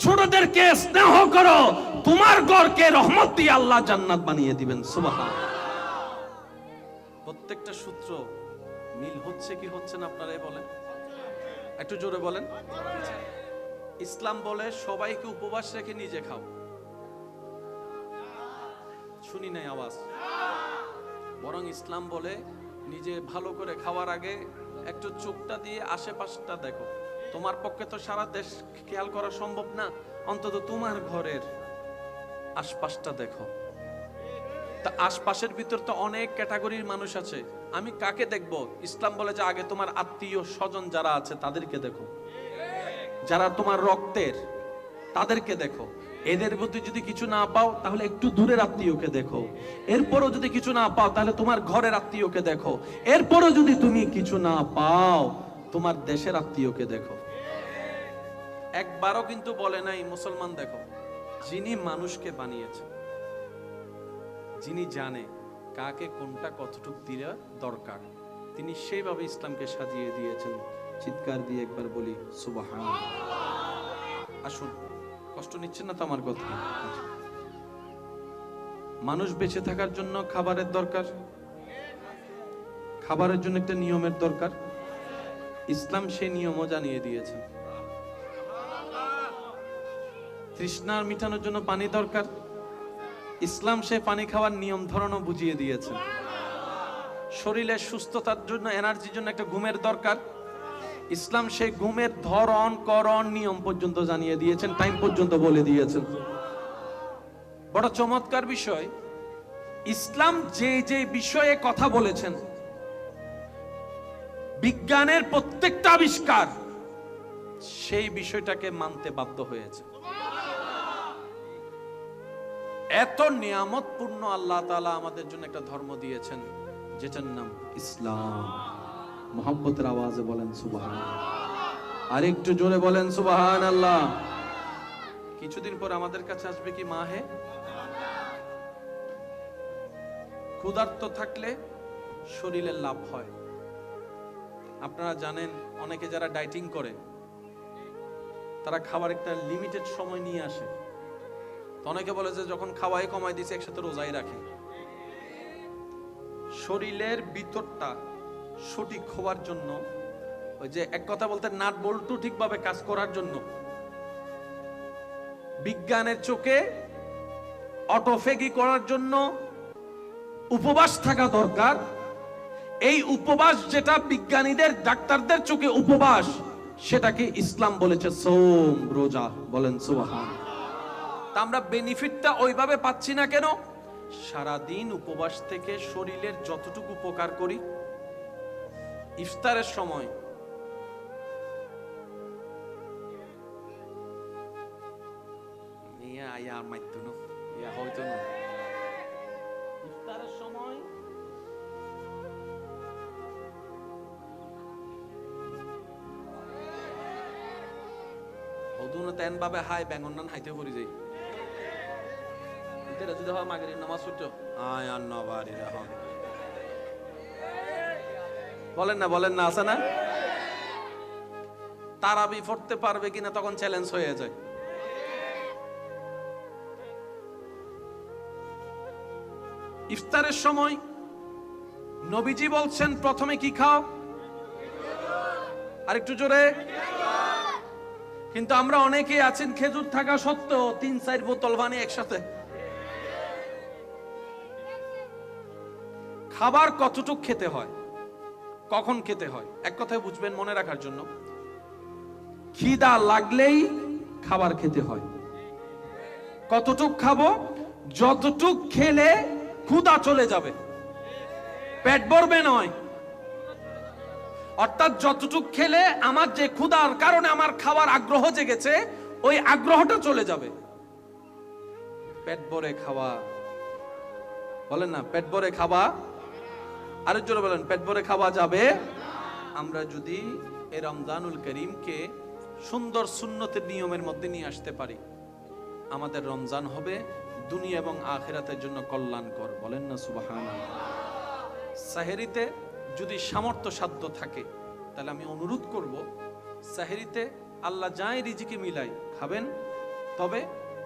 ছোটদেরকে স্নেহ করো, তোমার ঘরকে রহমত দিয়ে আল্লাহ জান্নাত বানিয়ে দিবেন। সুবহানাল্লাহ। প্রত্যেকটা সূত্র মিল হচ্ছে কি হচ্ছে না আপনারাই বলেন, একটু জোরে বলেন। ইসলাম বলে সবাইকে উপবাস রেখে নিজে খাও। শুনি নাই আওয়াজ। বরং ইসলাম বলে নিজে ভালো করে খাওয়ার আগে একটু চোখটা দিয়ে আশেপাশটা দেখো। তোমার পক্ষে তো সারা দেশ খেয়াল করা সম্ভব না, অন্তত তোমার ঘরের আশপাশটা দেখো। তা আশপাশের ভিতর তো অনেক ক্যাটাগরির মানুষ আছে, আমি কাকে দেখব? ইসলাম বলে যে আগে তোমার আত্মীয় স্বজন যারা আছে তাদেরকে দেখো, যারা তোমার রক্তের তাদেরকে দেখো। এদের মধ্যে যদি কিছু না পাও তাহলে একটু দূরের আত্মীয়কে দেখো, এরপরও যদি কিছু না পাও তাহলে তোমার ঘরের আত্মীয়কে দেখো, এরপরও যদি তুমি কিছু না পাও তোমার দেশের আত্মীয়কে দেখো। একবারও কিন্তু বলে নাই মুসলমান দেখো। যিনি মানুষকে বানিয়েছেন, যিনি জানে কাকে কোনটা কতটুক দিয়ে দরকার, তিনি সেইভাবে ইসলামকে সাজিয়ে দিয়েছেন। চিৎকার দিয়ে একবার বলি সুবহানাল্লাহ। আসুন, কষ্ট নিচ্ছেন না তো আমার কথা? মানুষ বেঁচে থাকার জন্য খাবারের দরকার, খাবারের জন্য একটা নিয়মের দরকার। ইসলাম সেই নিয়মও জানিয়ে দিয়েছে। তৃষ্ণা মিটানোর জন্য পানি দরকার, ইসলাম সে পানি খাওয়ার নিয়ম ধরনও বুঝিয়ে দিয়েছে। শরীরের সুস্থতার জন্য, এনার্জির জন্য একটা ঘুমের দরকার, ইসলাম সেই ঘুমের ধরন করণ নিয়ম পর্যন্ত জানিয়ে দিয়েছেন, টাইম পর্যন্ত বলে দিয়েছেন। বড় চমৎকার বিষয়, ইসলাম যে যে বিষয়ে কথা বলেছেন, বিজ্ঞানের প্রত্যেকটা আবিষ্কার সেই বিষয়টাকে মানতে বাধ্য হয়েছে। এত নিয়ামতপূর্ণ আল্লাহ তাআলা আমাদের জন্য একটা ধর্ম দিয়েছেন যেটার নাম ইসলাম। মুহাব্বতের আওয়াজে বলেন সুবহানাল্লাহ। আর একটু জোরে বলেন সুবহানাল্লাহ। কিছুদিন পর আমাদের কাছে আসবে কি মাহে? ক্ষুধার্ত থাকলে শরীরের লাভ হয়। আপনারা জানেন অনেকে যারা ডায়েটিং করে তারা খাবার একটা লিমিটেড সময় নিয়ে আসে। অনেকে বলে যে যখন খাওয়াই কমাই দিছে একসাথে রোজাই রাখে। শরীরের ভিতরটা সঠিক হওয়ার জন্য, ওই যে এক কথা বলতে নাট বল্টু ঠিকভাবে কাজ করার জন্য বিজ্ঞানের চোখে অটোফেগি করার জন্য উপবাস থাকা দরকার। এই উপবাস যেটা বিজ্ঞানীদের ডাক্তারদের চোখে উপবাস, সেটাকে ইসলাম বলেছে সোম, রোজা। বলেন সুবহানাল্লাহ। তা আমরা বেনিফিটটা ওইভাবে পাচ্ছি না কেন? সারাদিন উপবাস থেকে শরীরের যতটুকু উপকার করি, ইফতারের সময় ইফতারের সময় হদুন তেন ভাবে হাই বেঙ্গন হাইতে পড়ি যাই। এটা যদি হয় মাগরিব নামাজ পড়ছো আয় আন্না বাড়ি রাখ। বলেন না, বলেন না, আছে না? তারাবি পড়তে পারবে কিনা তখন চ্যালেঞ্জ হয়ে যায়। ইফতারের সময় নবীজি বলছেন প্রথমে কি খাও? আরেকটু জোরে। কিন্তু আমরা অনেকেই আছেন খেজুর থাকা সত্ত্বেও 3-4 বোতল পানি একসাথে। খাবার কতটুক খেতে হয়, কখন খেতে হয়, এক কথায় বুঝবেন মনে রাখার জন্য, খিদা লাগলেই খাবার খেতে হয়। কতটুক খাবো? যতটুক খেলে ক্ষুধা চলে যাবে, পেট ভরবে নয়। অর্থাৎ যতটুক খেলে আমার যে ক্ষুধার কারণে আমার খাবার আগ্রহ জেগেছে, ওই আগ্রহটা চলে যাবে। পেট ভরে খাওয়া, বলেন না পেট ভরে খাওয়া, আরেক জোরে বলেন পেট ভরে খাওয়া যাবে। আমরা যদি এই রমজানুল করিমকে সুন্দর সুন্নতের নিয়মের মধ্যে নিয়ে আসতে পারি, আমাদের রমজান হবে দুনিয়া এবং আখিরাতের জন্য কল্যাণকর। বলেন না সুবহানাল্লাহ। সাহেরিতে যদি সামর্থ্য সাধ্য থাকে, তাহলে আমি অনুরোধ করব, সাহেরিতে আল্লাহ যাই রিজিকে মিলাই খাবেন, তবে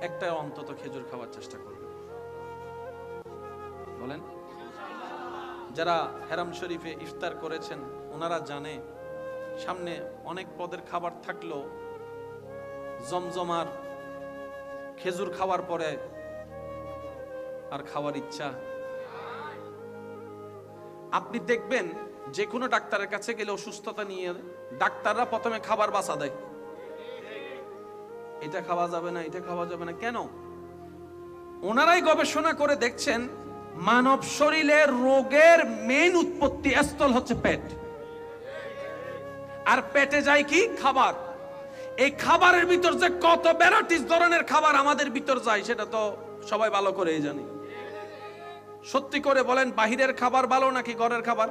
একটা অন্তত খেজুর খাওয়ার চেষ্টা করবেন। বলেন, যারা হেরাম শরীফে ইফতার করেছেন ওনারা জানে সামনে অনেক পদের খাবার থাকলেও জমজমার খেজুর খাওয়ার পরে আর খাওয়ার ইচ্ছা। আপনি দেখবেন যে কোনো ডাক্তারের কাছে গেলে অসুস্থতা নিয়ে ডাক্তাররা প্রথমে খাবার বাছা দেয়, এটা খাওয়া যাবে না, এটা খাওয়া যাবে না। কেন? ওনারাই গবেষণা করে দেখছেন মানব শরীরে রোগের মেইন উৎপত্তি স্থল হচ্ছে পেট, আর পেটে যায় কি? খাবার। এই খাবারের ভিতর যে কত ভ্যারাইটিস ধরনের খাবার আমাদের ভিতর যায় সেটা তো সবাই ভালো করেই জানি। সত্যি করে বলেন, বাহিরের খাবার ভালো নাকি ঘরের খাবার?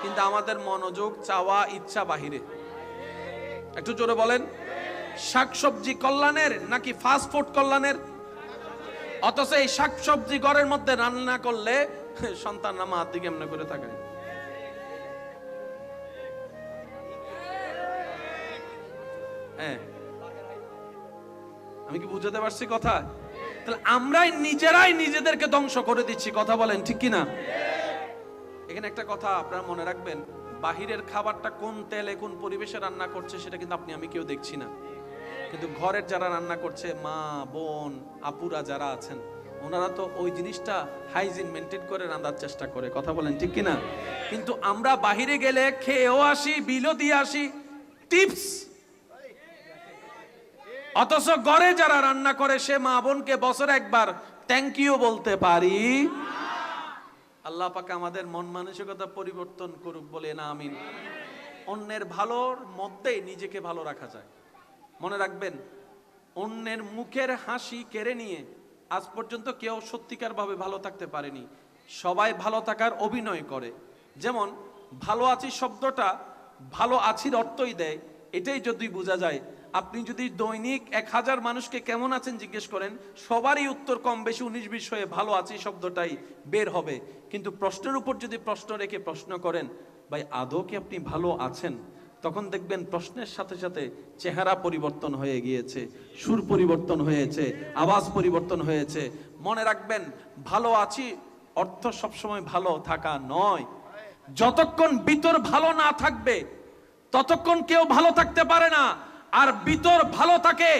কিন্তু আমাদের মনোযোগ, চাওয়া, ইচ্ছা বাহিরে। একটু জোরে বলেন, শাকসবজি কল্যাণের নাকি ফাস্ট ফুড কল্যাণের? অথচ এই শাকসবজি ঘরের মধ্যে রান্না করলে সন্তান নামা হাত দিকে এমনি করে তাকায়। হ্যাঁ, আমি কি বুঝাতে পারছি কথা? তাহলে আমরাই নিজেরাই নিজেদেরকে ধ্বংস করে দিচ্ছি। কথা বলেন ঠিক কিনা? এখানে একটা কথা আপনারা মনে রাখবেন, বাহিরের খাবারটা কোন তেলে কোন পরিবেশে রান্না করছে সেটা কিন্তু আপনি আমি কেউ দেখছি না, কিন্তু ঘরের যারা রান্না করছে, মা বোন আপুরা যারা আছেন, ওনারা তো ওই জিনিসটা হাইজিন মেনটেন করে রান্নার চেষ্টা করে। কথা বলেন ঠিক কিনা? কিন্তু আমরা বাহিরে গেলে খেয়েও আসি, বিলও দিয়ে আসি, টিপস। অথচ ঘরে যারা রান্না করে সে মা বোনকে বছরে একবার থ্যাংক ইউ বলতে পারি। আল্লাহ পাক আমাদের মন মানসিকতা পরিবর্তন করুক, বলে না আমিন। অন্যের ভালোর মধ্যেই নিজেকে ভালো রাখা যায়। মনে রাখবেন, অন্যের মুখের হাসি কেড়ে নিয়ে আজ পর্যন্ত কেউ সত্যিকার ভাবে ভালো থাকতে পারেনি। সবাই ভালো থাকার অভিনয় করে। যেমন ভালো আছি শব্দটা ভালো আছির অর্থই দেয়। এটাই যদি বোঝা যায়, আপনি যদি দৈনিক 1000 মানুষকে কেমন আছেন জিজ্ঞেস করেন, সবারই উত্তর কম বেশি 19-20 হয়ে ভালো আছি শব্দটাই বের হবে। কিন্তু প্রশ্নের উপর যদি প্রশ্ন রেখে প্রশ্ন করেন, ভাই আদৌ কি আপনি ভালো আছেন, তখন দেখবেন প্রশ্নের সাথে সাথে চেহারা পরিবর্তন হয়ে গিয়েছে, সুর পরিবর্তন হয়েছে, আওয়াজ পরিবর্তন হয়েছে। মনে রাখবেন, ভালো আছি অর্থ সবসময় ভালো থাকা নয়। যতক্ষণ ভিতর ভালো না থাকবে ততক্ষণ কেউ ভালো থাকতে পারে না। আর ভিতর ভালো থাকে,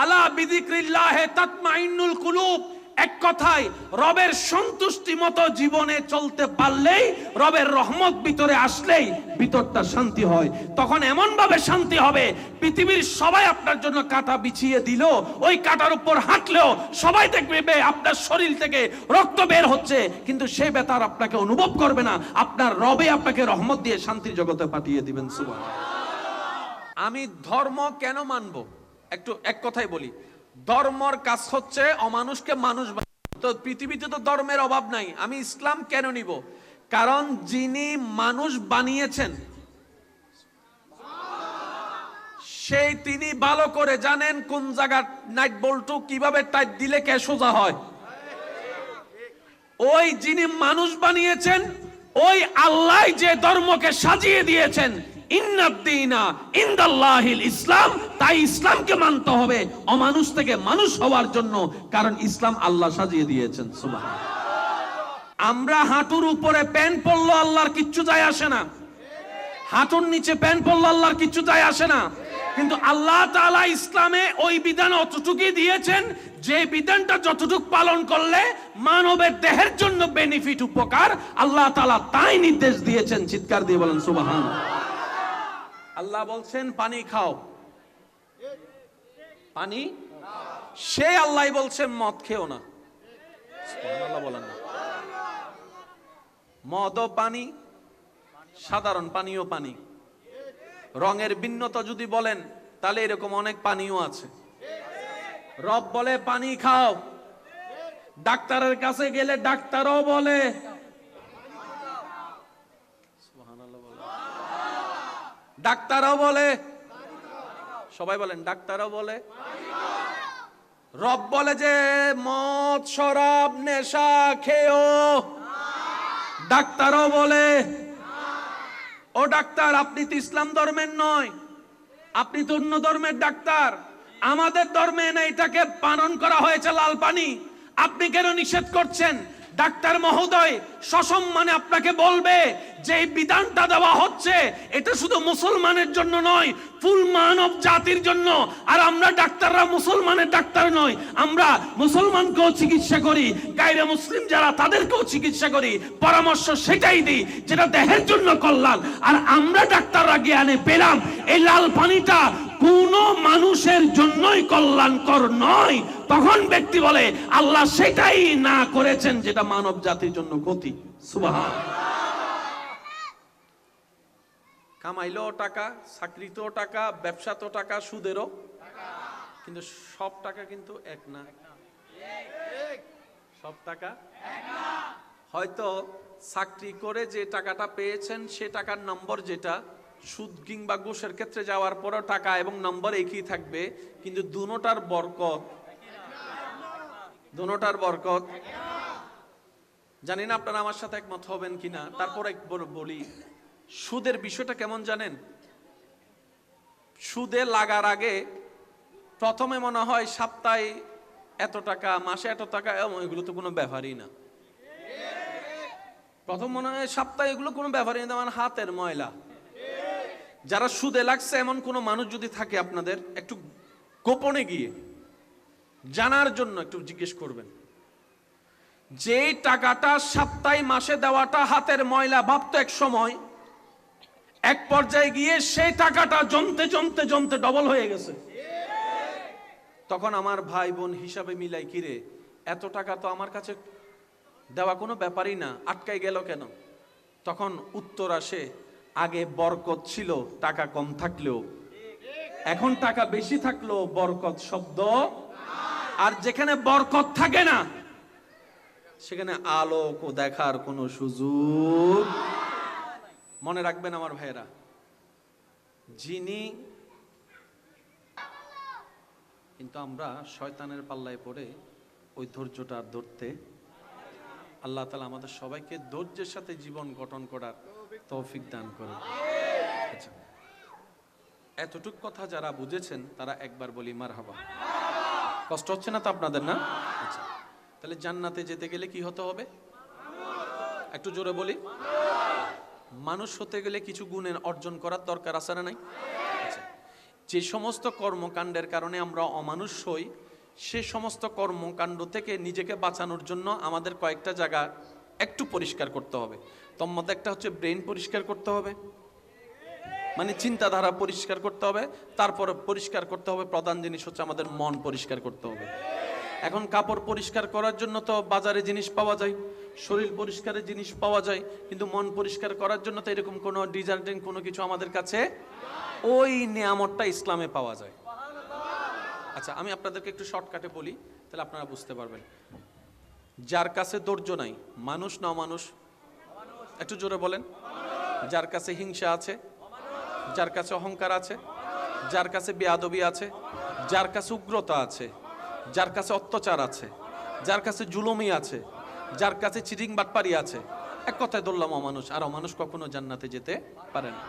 আলা বিযিকরিল্লাহি তাতমাইন্নুল কুলুব। এক কথায় রবের সন্তুষ্টি মতো জীবনে চলতে পারলেই, রবের রহমত ভিতরে আসলেই ভিতরটা শান্তি হয়। তখন এমন ভাবে শান্তি হবে, পৃথিবীর সবাই আপনার জন্য কাঁটা বিছিয়ে দিল, ওই কাঁটার উপর হাঁটলেও সবাই দেখবে আপনার শরীর থেকে রক্ত বের হচ্ছে, কিন্তু সেই ব্যথা আর আপনাকে অনুভব করবে না। আপনার রবে আপনাকে রহমত দিয়ে শান্তির জগতে পাঠিয়ে দিবেন। সুবহানাল্লাহ। আমি ধর্ম কেন মানব? এক কথাই বলি, ধর্মর কাজ হচ্ছে অমানুষকে মানুষ বানানো। তো পৃথিবীতে তো ধর্মের অভাব নাই। আমি ইসলাম কেন নিব? কারণ যিনি মানুষ বানিয়েছেন সেই তিনি ভালো করে জানেন কোন জায়গা নাইট বল্টু কিভাবে টাইট দিলে কে সোজা হয়। ওই যিনি মানুষ বানিয়েছেন, ওই আল্লাহ যে ধর্মকে সাজিয়ে দিয়েছেন, ইন্নাদ-দীনা ইনদাল্লাহিল ইসলাম, তাই ইসলামকে মানতে হবে অমানুষ থেকে মানুষ হওয়ার জন্য, কারণ ইসলাম আল্লাহ সাজিয়ে দিয়েছেন। সুবহানাল্লাহ। আমরা হাঁটুর উপরে প্যান্ট পরলো আল্লাহর কিচ্ছু যায় আসে না, হাঁটুর নিচে প্যান্ট পরলো আল্লাহর কিচ্ছু যায় আসে না, কিন্তু আল্লাহ তাআলা ইসলামে ওই বিধান অতটুকুই দিয়েছেন যে বিধানটা যতটুকু পালন করলে মানবের দেহের জন্য বেনিফিট, উপকার, আল্লাহ তাআলা তাই নির্দেশ দিয়েছেন। চিৎকার দিয়ে বলেন সুবহানাল্লাহ। আল্লাহ বলছেন পানি খাও, পানি, সে আল্লাহ বলছেন মদ খেও না। সুবহানাল্লাহ বলেন না। মদও পানি, সাধারণ পানিও পানি। রঙের ভিন্নতা যদি বলেন তাহলে এরকম অনেক পানিও আছে। রব বলে পানি খাও, ডাক্তারের কাছে গেলে ডাক্তারও বলে, ডাক্তারও বলে, সবাই বলেন ডাক্তারও বলে। রব বলে যে মদ শরাব নেশা খেও, ডাক্তারও বলে ও ডাক্তার আপনি তো ইসলাম ধর্মের নয়, আপনি তো অন্য ধর্মের ডাক্তার, আমাদের ধর্মে না এটাকে পালন করা হয়েছে লাল পানি, আপনি কেন নিষেধ করছেন? ডাক্তার মহোদয় সসম্মানে আপনাকে বলবে যে এই বিধানটা দেওয়া হচ্ছে এটা শুধু মুসলমানের জন্য নয়, ফুল মানব জাতির জন্য। আর আমরা ডাক্তাররা মুসলমানের ডাক্তার নয়, আমরা মুসলমানকেও চিকিৎসা করি, গায়রে মুসলিম যারা তাদেরকেও চিকিৎসা করি, পরামর্শ সেটাই দিই যেটা দেহের জন্য কল্যাণ। আর আমরা ডাক্তাররা জ্ঞানে পেলাম এই লাল পানিটা কোন মানুষের জন্যই কল্যাণকর নয়, তখন ব্যক্তি বলে আল্লাহ সেটাই না করেছেন যেটা মানব জাতির জন্য ক্ষতি। সুবহানাল্লাহ। কামাইলেও টাকা, চাকরিতেও টাকা, ব্যবসাতেও টাকা, সুদেরও, কিন্তু সব টাকা কিন্তু এক না। সব টাকা হয়তো চাকরি করে যে টাকাটা পেয়েছেন সে টাকার নম্বর যেটা, সুদ কিংবা ঘুষের ক্ষেত্রে যাওয়ার পরও টাকা এবং নম্বর একই থাকবে, কিন্তু দুনোটার বরকত, দুনোটার বরকত। জানি না আপনারা আমার সাথে একমত হবেন কিনা, তারপর একবার বলি সুদের বিষয়টা কেমন জানেন? সুদে লাগার আগে প্রথমে মনে হয় সপ্তাহে এত টাকা, মাসে এত টাকা, এগুলো তো কোনো ব্যাপারই না। প্রথম মনে হয় সপ্তাহে এগুলো কোনো ব্যাপারই না, আমার হাতের ময়লা। যারা সুদে লাগছে এমন কোন মানুষ যদি থাকে আপনাদের, একটু গোপনে গিয়ে জানার জন্য একটু জিজ্ঞেস করবেন, যে টাকাটা সপ্তাহে মাসে দেওয়াটা হাতের ময়লা ভাবতো এক সময়, এক পর্যায়ে গিয়ে সেই টাকাটা জমতে জমতে জমতে ডবল হয়ে গেছে। তখন আমার ভাই বোন হিসাবে মিলাই, কিরে এত টাকা তো আমার কাছে দেওয়া কোনো ব্যাপারই না, আটকাই গেল কেন? তখন উত্তর আসে, আগে বরকত ছিল টাকা কম থাকলেও, এখন টাকা বেশি থাকলেও বরকত শব্দ, আর যেখানে বরকত থাকে না সেখানে আলোক ও দেখার কোনো সুযোগ। মনে রাখবেন আমার ভাইয়েরা, যিনি, কিন্তু আমরা শয়তানের পাল্লায় পড়ে ওই ধৈর্যটা ধরতে, আল্লাহ তাআলা আমাদের সবাইকে ধৈর্যের সাথে জীবন গঠন করার তৌফিক দান করুন। আচ্ছা, এতটুক কথা যারা বুঝেছেন তারা একবার বলি মারহাবা। কষ্ট হচ্ছে না তো আপনাদের, না? আচ্ছা, তাহলে জান্নাতে যেতে গেলে কি হতে হবে? একটু জোরে বলি। মানুষ হতে গেলে কিছু গুণের অর্জন করার দরকার আছে না নাই? আচ্ছা, যে সমস্ত কর্মকাণ্ডের কারণে আমরা অমানুষ হই, সে সমস্ত কর্মকাণ্ড থেকে নিজেকে বাঁচানোর জন্য আমাদের কয়েকটা জায়গা একটু পরিষ্কার করতে হবে। তোর মধ্যে একটা হচ্ছে ব্রেন পরিষ্কার করতে হবে, মানে চিন্তাধারা পরিষ্কার করতে হবে। তারপর পরিষ্কার করতে হবে, প্রধান জিনিস হচ্ছে আমাদের মন পরিষ্কার করতে হবে। এখন কাপড় পরিষ্কার করার জন্য তো বাজারে জিনিস পাওয়া যায়, শরীর পরিষ্কারের জিনিস পাওয়া যায়, কিন্তু মন পরিষ্কার করার জন্য তো এরকম কোনো ডিজার্টিং কোনো কিছু আমাদের কাছে, ওই নিয়ামতটা ইসলামে পাওয়া যায়। আচ্ছা, আমি আপনাদেরকে একটু শর্টকাটে বলি, তাহলে আপনারা বুঝতে পারবেন। যার কাছে ধৈর্য নাই, মানুষ না অমানুষ? একটু জোরে বলেন। যার কাছে হিংসা আছে, যার কাছে অহংকার আছে, যার কাছে বেয়াদবি আছে, যার কাছে উগ্রতা আছে, যার কাছে অত্যাচার আছে, যার কাছে জুলুমি আছে, যার কাছে চিটিং বাটপারি আছে, এক কথায় ধরলাম অমানুষ। আর অমানুষ কখনো জান্নাতে যেতে পারে না।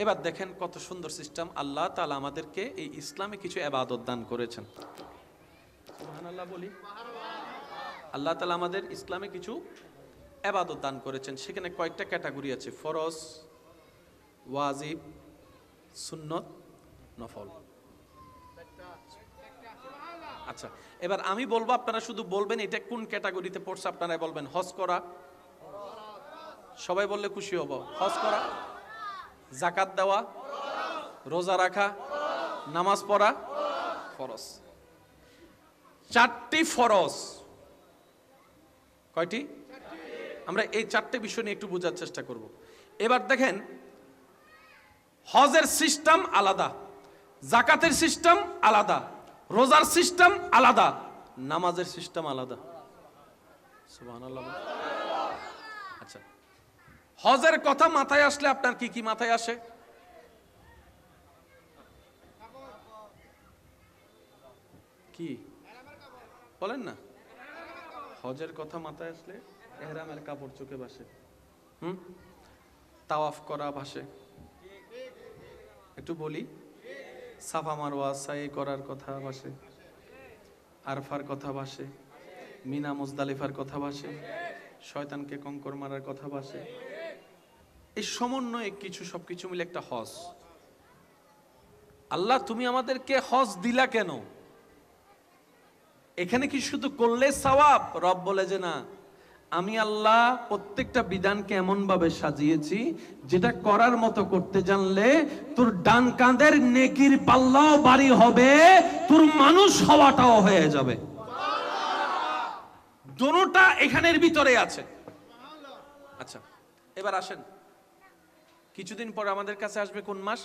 এবার দেখেন কত সুন্দর সিস্টেম, আল্লাহ তাআলা আমাদেরকে এই ইসলামে কিছু ইবাদত দান করেছেন। সুবহানাল্লাহ বলি। আল্লাহ তাআলা আমাদের ইসলামে কিছু ইবাদত দান করেছেন, সেখানে কয়েকটা ক্যাটাগরি আছে: ফরজ, ওয়াজিব, সুন্নত, নফল। আচ্ছা, এবার আমি বলবো, আপনারা শুধু বলবেন এটা কোন ক্যাটাগরিতে পড়ছে। আপনারা বলবেন হজ করা, সবাই বললে খুশি হব। হজ করা, যাকাত দেওয়া, রোজা রাখা, নামাজ পড়া, ফরজ। চারটি ফরজ। কয়টি? আমরা এই চারটে বিষয় নিয়ে একটু বোঝার চেষ্টা করব। এবার দেখেন, হজের সিস্টেম আলাদা, যাকাতের সিস্টেম আলাদা, রোজার সিস্টেম আলাদা, নামাজের সিস্টেম আলাদা। সুবহানাল্লাহ। আচ্ছা, হজের কথা মাথায় আসলে আপনার কি কি মাথায় আসে? কি বলেন না? হজের কথা মাথায় আসলে ইহরামের কাপড় চোখে ভাসে, তাওয়াফ করা ভাসে। একটু বলি, সাফা মারওয়া সাই করার কথা ভাসে, আরফার কথা ভাসে, মিনা মুজদালিফার কথা ভাসে, শয়তানকে কঙ্কর মারার কথা ভাসে। এই সমন্বয়ে কিছু, সবকিছু মিলে একটা হজ। আল্লাহ তুমি আমাদেরকে হজ দিলা কেন? এখানে কি শুধু করলে সওয়াব? রব বলে যে না, আমি আল্লাহ প্রত্যেকটা বিধানকে এমন ভাবে সাজিয়েছি যেটা করার মতো করতে জানলে তোর ডান কাঁধের নেকির পাল্লাও ভারী হবে, তোর মানুষ হওয়াটাও হয়ে যাবে। দোনোটা এখানের ভিতরে আছে। আচ্ছা, এবার আসেন, কিছুদিন পর আমাদের কাছে আসবে কোন মাস?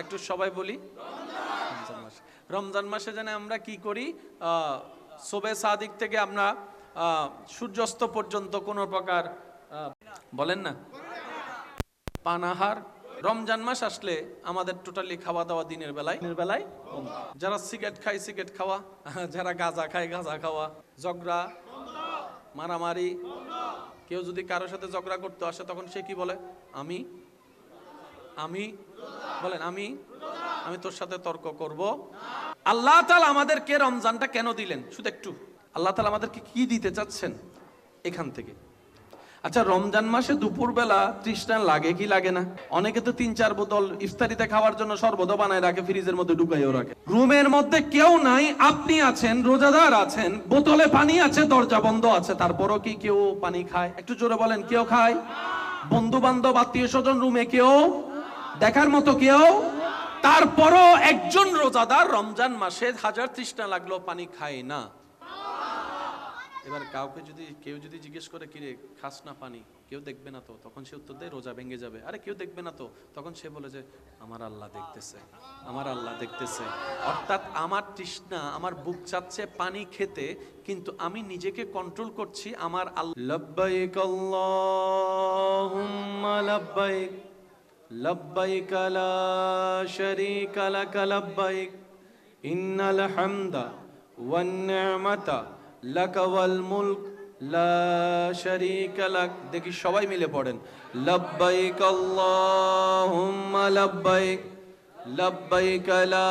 একটু সবাই বলি, রমজান মাস। রমজান মাসে জানে আমরা কি করি? শোবে সাদিক থেকে আমরা সূর্যাস্ত পর্যন্ত কোন প্রকার বলেন না পানাহার। রমজান মাস আসলে আমাদের টোটালি খাওয়া দাওয়া দিনের বেলায় যারা সিগারেট খায় সিগারেট খাওয়া, যারা গাঁজা খায় গাঁজা খাওয়া, ঝগড়া মারামারি। কেউ যদি কারোর সাথে ঝগড়া করতে আসে তখন সে কি বলে? আমি আমি বলেন আমি আমি তোর সাথে তর্ক করব। আল্লাহ তাআলা আমাদেরকে রমজানটা কেন দিলেন? শুধু একটু আল্লাহ তাআলা আমাদেরকে কি দিতে চাচ্ছেন এখান থেকে। আচ্ছা, রমজান মাসে দুপুরবেলা তৃষ্ণা লাগে কি লাগে না? অনেকে তো 3-4 বোতল ইফতারিতে খাওয়ার জন্য শরবত বানায় রাখে, ফ্রিজের মধ্যে ঢুকাইও রাখে। রুমের মধ্যে কেউ নাই, আপনি আছেন, রোজাদার আছেন, বোতলে পানি আছে, দরজা বন্ধ আছে, তারপরও কি কেউ পানি খায়? একটু জোরে বলেন, কেউ খায়? বন্ধু বান্ধব আত্মীয় স্বজন রুমে কেউ দেখার মতো কেউ? তারপরও একজন রোজাদার রমজান মাসে হাজার তৃষ্ণা লাগলো পানি খায় না। এবার কেউ যদি জিজ্ঞেস করে কিরে খাস না পানি, কেউ দেখবে না তো? তখন সে উত্তর দেয় রোজা ভেঙে যাবে। আরে কেউ দেখবে না তো? তখন সে বলে যে আমার আল্লাহ দেখতেছে, আমার আল্লাহ দেখতেছে। অর্থাৎ আমার তৃষ্ণা, আমার বুক চাচ্ছে পানি খেতে, কিন্তু আমি নিজেকে কন্ট্রোল করছি। আমার আল্লাহ লব্বাইক আল্লাহুম্মা লব্বাইক লব্বাইক লা শারীকা লাক লব্বাইক ইন্নাল হামদা ওয়ান নি'মাতা লাকা ওয়াল মুলক লা শারীকা লাক। দেখি সবাই মিলে পড়েন, লব্বাইক আল্লাহুম্মা লব্বাইক লব্বাইক লা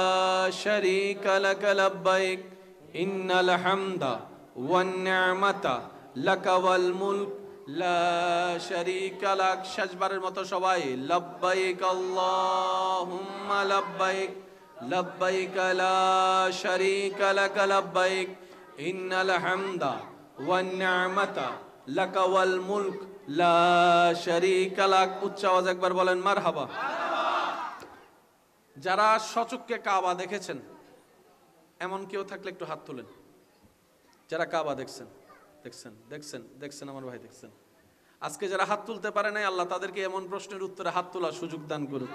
শারীকা লাক লব্বাইক ইন্নাল হামদা ওয়ান নি'মাতা লাকা ওয়াল মুলক লা শারীকা লাক। শেষবারের মতো সবাই, লব্বাইক আল্লাহুম্মা লব্বাইক লব্বাইক লা শারীকা লাক লব্বাইক ইন্নাল হামদা ওয়ান নি'মাতা লাকা ওয়াল মুলক লা শারীকা লাক। উচ্চ আওয়াজ একবার বলেন মারহাবা। যারা সচক্ষে কাবা দেখেছেন এমন কেউ থাকলে একটু হাত তোলেন। যারা কাবা দেখছেন দেখছেন দেখছেন দেখছেন আমার ভাই দেখছেন। আজকে যারা হাত তুলতে পারে নাই, আল্লাহ তাদেরকে এমন প্রশ্নের উত্তরে হাত তোলার সুযোগ দান করুন।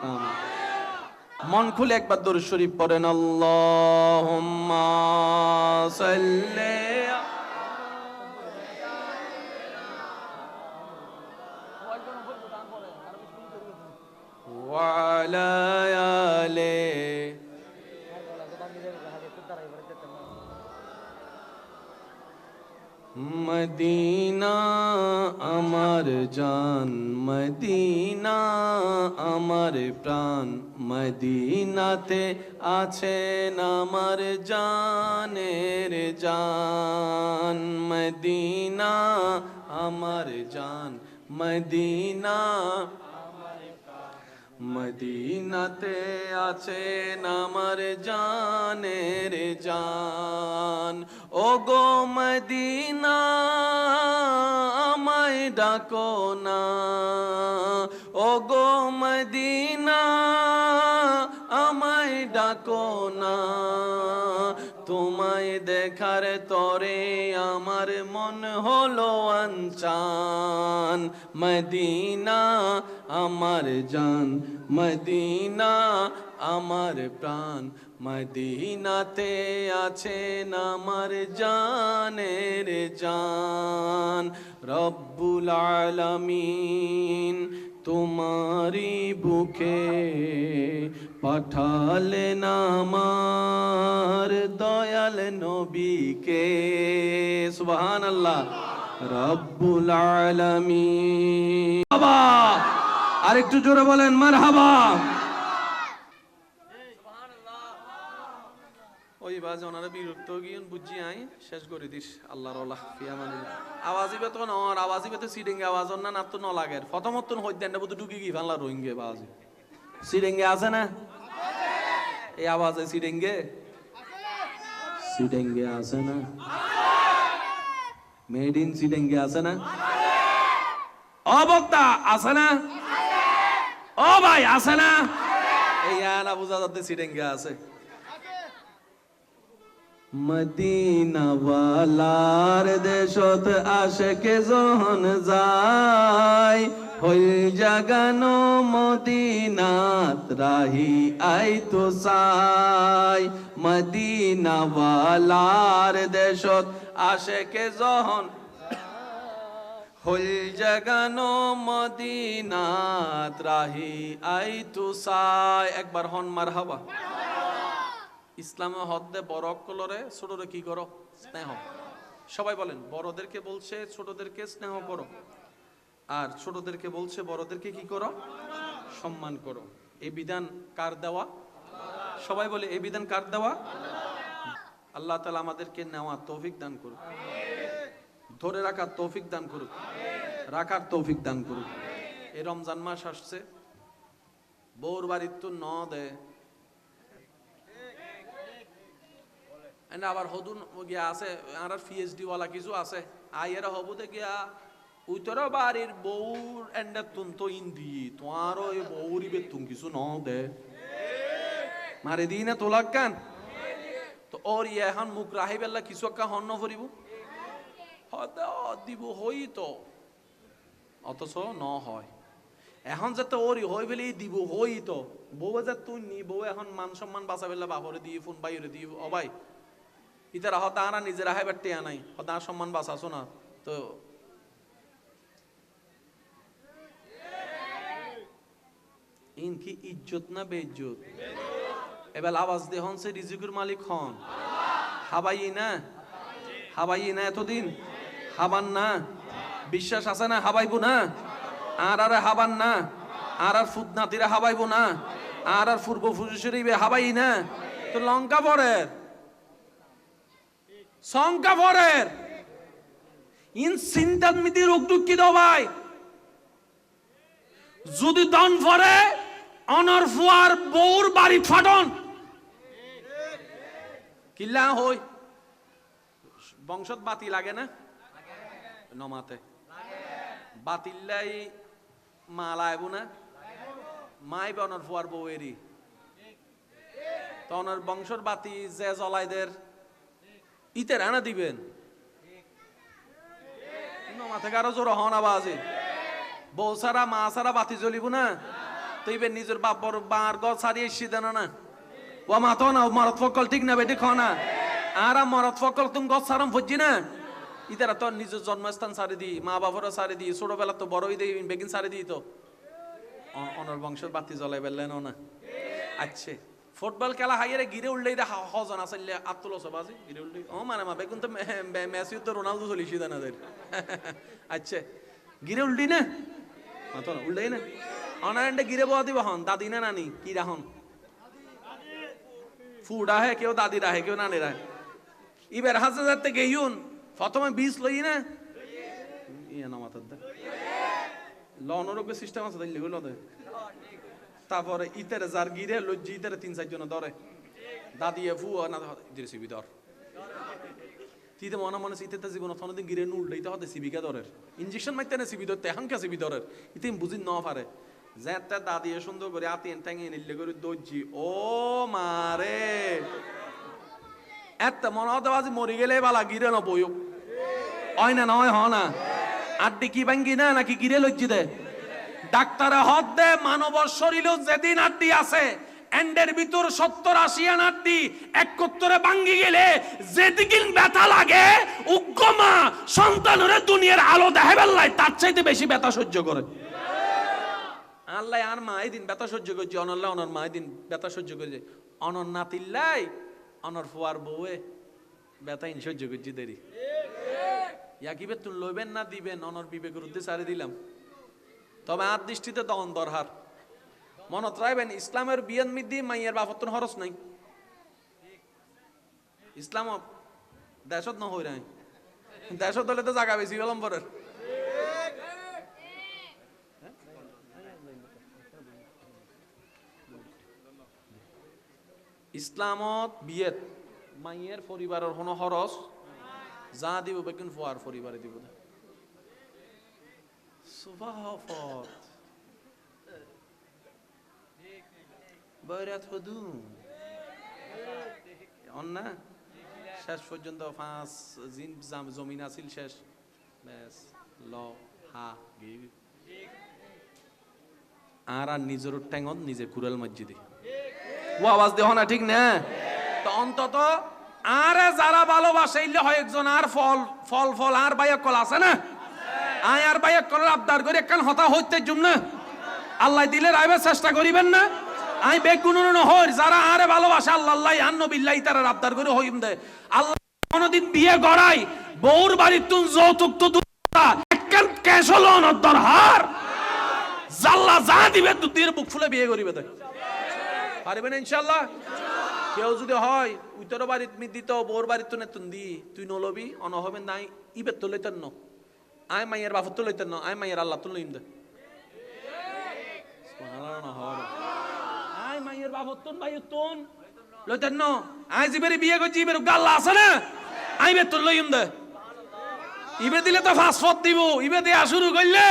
মন খুলে একবার দরুদ শরীফ পড়েন, আল্লাহুম্মা সাল্লি ওয়া আলা আলি মদিনা আমার জান, মদিনা আমার প্রাণ, মদিনাতে আছেন আমার জানের জান, মদিনা আমার জান, মদিনা মদিনাতে আছেন আমার জানের জান। ও গো মদিনা আমায় ডাকো না, ও গো মদিনা আমায় ডাকো না, তোমায় দেখার তরে আমার মন হলো আনচান, মদিনা আমার জান, মদিনা আমার প্রাণ, মদিনাতে আছেন আমার জানের জান। রব্বুল আলামিন তোমারি বুকে পাঠালেন আমার দয়াল নবীকে, সুবহানাল্লাহ। রব্বুল আলামিন, বাবা আরেকটু জোরে বলেন মারহাবা। ওই বাজে ওনারা বিরক্ত গিয়ে বুঝি আই শেষ করে দিস আল্লাহর ওয়ালা ফিয়ামানি আওয়াজিবে তো নর আওয়াজিবে তো সিডিং আওয়াজ না না তো ন লাগে প্রথমত হইদেন বুঝ ঢুকি গি ফালা রোহিঙ্গে বাজে সিডিংগে আছে না এই আওয়াজে সিডিংগে সিডিংগে আছে না মেড ইন সিডিংগে আছে না অবক্তা আছে না ও ভাই আছে না এই আনা বুঝা যাচ্ছে সিডিংগে আছে। মদিনা ওয়ালার দেশত আশেকে যখন যায়, হইল জাগানো মদিনাত রাহি আই তো চাই। মদিনা ওয়ালার দেশত আশেকে যখন হইল জাগানো মদিনাত রাহি আই তো চাই। একবার হন মারহাবা। ইসলামে হদ্দে বড় অক্কলরে ছোটরে কি করো স্নেহ। সবাই বলেন বড়দেরকে বলছে ছোটদেরকে স্নেহ করো, আর ছোটদেরকে বলছে বড়দেরকে কি করো সম্মান করো। এই বিধান কার দেওয়া? সবাই বলে এই বিধান কার দেওয়া? আল্লাহ তাআলা আমাদেরকে নেওয়া তৌফিক দান করুক, ধরে রাখার তৌফিক দান করুক, রাখার তৌফিক দান করুক। এই রমজান মাস আসছে, বউর বাড়ির তো ন দেয় আবার হদুন গিয়া আছে আর পিএইচডি ওয়ালা কিছু আছে আইয়েরা হবুতে গিয়া উইতরা বাড়ির বউর এন্ডা তুন তো ইন্দি তোমার ওই বউরি বেতুন কিছু ন দে মারে দি না তোলাক কান তো ওর ইয়ে এখন মুখ রাহি বেলা কিছু একটা হন্ন ভরিব হতে দিব হই তো অথচ ন হয়। এখন যাতে ওরি হই ফেলি দিব হই তো বউ যে তুই নি বউ এখন মান সম্মান বাঁচা ফেললে বাপরে দিয়ে ফোন বাইরে দিয়ে ও ভাই ইতারা হতা আনা নিজেরা হাইবার টেয়া নাই হতা সম্মান বাঁচাছো না তো ইনকি ইজ্জত না বেইজ্জত। এবার আওয়াজ দে হন সে রিজিকুর মালিক হন হাবাই না হাবাই না এতদিন হাবান না বিশ্বাস আছে না হাবাইবো না আর আরে হাবান না আর আর ফুদনাতিরা হাবাইবো না আর আর পূর্ব ফুজুশরীবে হাবাই না তো লঙ্কা পরের সংখ্যা পরের ইন সিন্তাত মিতি রোগ দুঃখী দাও ভাই যদি দন পরে অনর ফুয়ার বউর বাড়ি ফাটন কিল্লা হই বংশত বাতি লাগে না নমাতে বাতিল্লাই মালাইব না মাই অনর ফুয়ার বউ এরি তো অনর বংশর বাতি যে জ্বলাইদের ইতে রানা দিবেন নমাতে কারো জোর হন আবাজে বউ সারা মা সারা বাতি জ্বলিব না তুইবে নিজের বাপর বার গছ সারিয়ে এসে দেন না ও মাতো না মরত ফকল ঠিক না বেটি খানা আর মরত ফকল তুমি গছ সারম ফুজি না ইতারা তো নিজের জন্মস্থান সারি দি মা বাপরা সারি দি ছোটবেলা তো বড়ই দেই বেগিন সারি দি তো অনর বংশের বাতি জ্বলাই বেললেন না। আচ্ছা ফুটবল খেলা হাইয়ারে গিরে উঠলেই দে হজন আসলে আত্মল সবাজি গিরে উঠলেই ও মানে মা বেগুন তো মেসি তো রোনালদো চলিছি দানাদের আচ্ছা গিরে উল্টি না মাতো না উল্টাই না অনারেন্ডে গিরে বয়া দিব হন দাদি না নানি কি রাহন ফুডা হে কেউ দাদি রাহে কেউ নানি রাহে ইবের হাজার যাতে গেইউন প্রথমে 20 লই না ইয়া না মাথার দে লনরোগ্য সিস্টেম আছে তাইলে হলো দে তারপরে ইতের যার গিরে লজ্জি ইতের 3-4 জন ধরে দাদি ফু না ইতের সিবি ধর তিতে মনে মনে ইতেতে জীবন কোনদিন গিরে নুলটাইতে হতে সিবিকা ধরের ইনজেকশন মাইতে না সিবি ধরতে এখন কে সিবি ধরের ইতে বুঝি ন পারে যেতে দাদি সুন্দর করে আতেন টাঙিয়ে নিলে করে দজ্জি ও মারে এত মনে হতে বাজি মরি গেলে বালা গিরে না বইও হয় না নয় হ না আড্ডি কি ভাঙ্গি না নাকি গিরে লজ্জি দে ডাক্তারে হদ দে মানবর শরীরেও যেদিন আড্ডি আছে এন্ডের ভিতর 70-80 আড্ডি একত্তরে ভাঙ্গি গেলে যেদিন ব্যথা লাগে উগ্গমা সন্তানরে দুনিয়ার আলো দেহে বেল্লাই তার চাইতে বেশি ব্যথা সহ্য করে আল্লাহ আর মা এই দিন ব্যথা সহ্য করছে অনল্লাহ অনর মা এই দিন ব্যথা সহ্য করছে অনর নাতিল্লাই অনর ফুয়ার বউয়ে ব্যথা ইন সহ্য করছি দেরি ইয়াকিবে তুন লইবেন না দিবেন অনর বিবেকের উদ্দেশ্যে সারি দিলাম তবে আর দৃষ্টিতে তখন দরহার মনত রাখবেন ইসলামের বিয়ান মিদ্দি মাইয়ের বাপত্তন হরস নাই ইসলাম দেশত ন হই নাই দেশত হলে তো জায়গা বেশি বিলম্বরের ইসলামত বিয়েত মাইয়ের পরিবারের কোনো খরচ যা দিব বেকুন ফুয়ার পরিবারে দিব না সুবাহফত বৈরাত হদুম অন্না শেষ পর্যন্ত 5 জিন জমিন আছিল শেষ বেশ ল হা গি আর নিজের ট্যাঙ্গন নিজে কুরাল মসজিদে ও আওয়াজ দেহ না ঠিক না তো অন্তত আরে যারা ভালোবাসাইলে হয় একজন আর ফল আর বাইক কল আছে না আয় আর বাইক কল আবদার করে একখান হতা হইতে জুম না আল্লাহ দিলে রাইবার চেষ্টা করিবেন না আই বেগুনন হই যারা আরে ভালোবাসা আল্লাহ আন্ন বিল্লাহি তারা আবদার করে হইম দে আল্লাহ কোনদিন বিয়ে গড়াই বউর বাড়ির তুন যৌতুক তো দুটা একখান ক্যাশ হলো নদর হার জাল্লা যা দিবে দুধের বুক ফুলে বিয়ে করিবে তাই পারবেন ইনশাআল্লাহ কেউ যদি হয় উত্তর বাড়িত মিদিত বউর বাড়িত তো নেতুন দি তুই নলবি অন হবেন নাই ইবেত তো লইতেন ন আয় মাইয়ের বাপত তো লইতেন ন আয় মাইয়ের আল্লাহ তো লইম দে আয় মাইয়ের বাপত তো মাইয়ের তোন লইতেন ন আয় জিবের বিয়ে করছি ইবের গাল্লা আছে না আই বে তো লইম দে ইবে দিলে তো ফাসফত দিব ইবে দেয়া শুরু করলে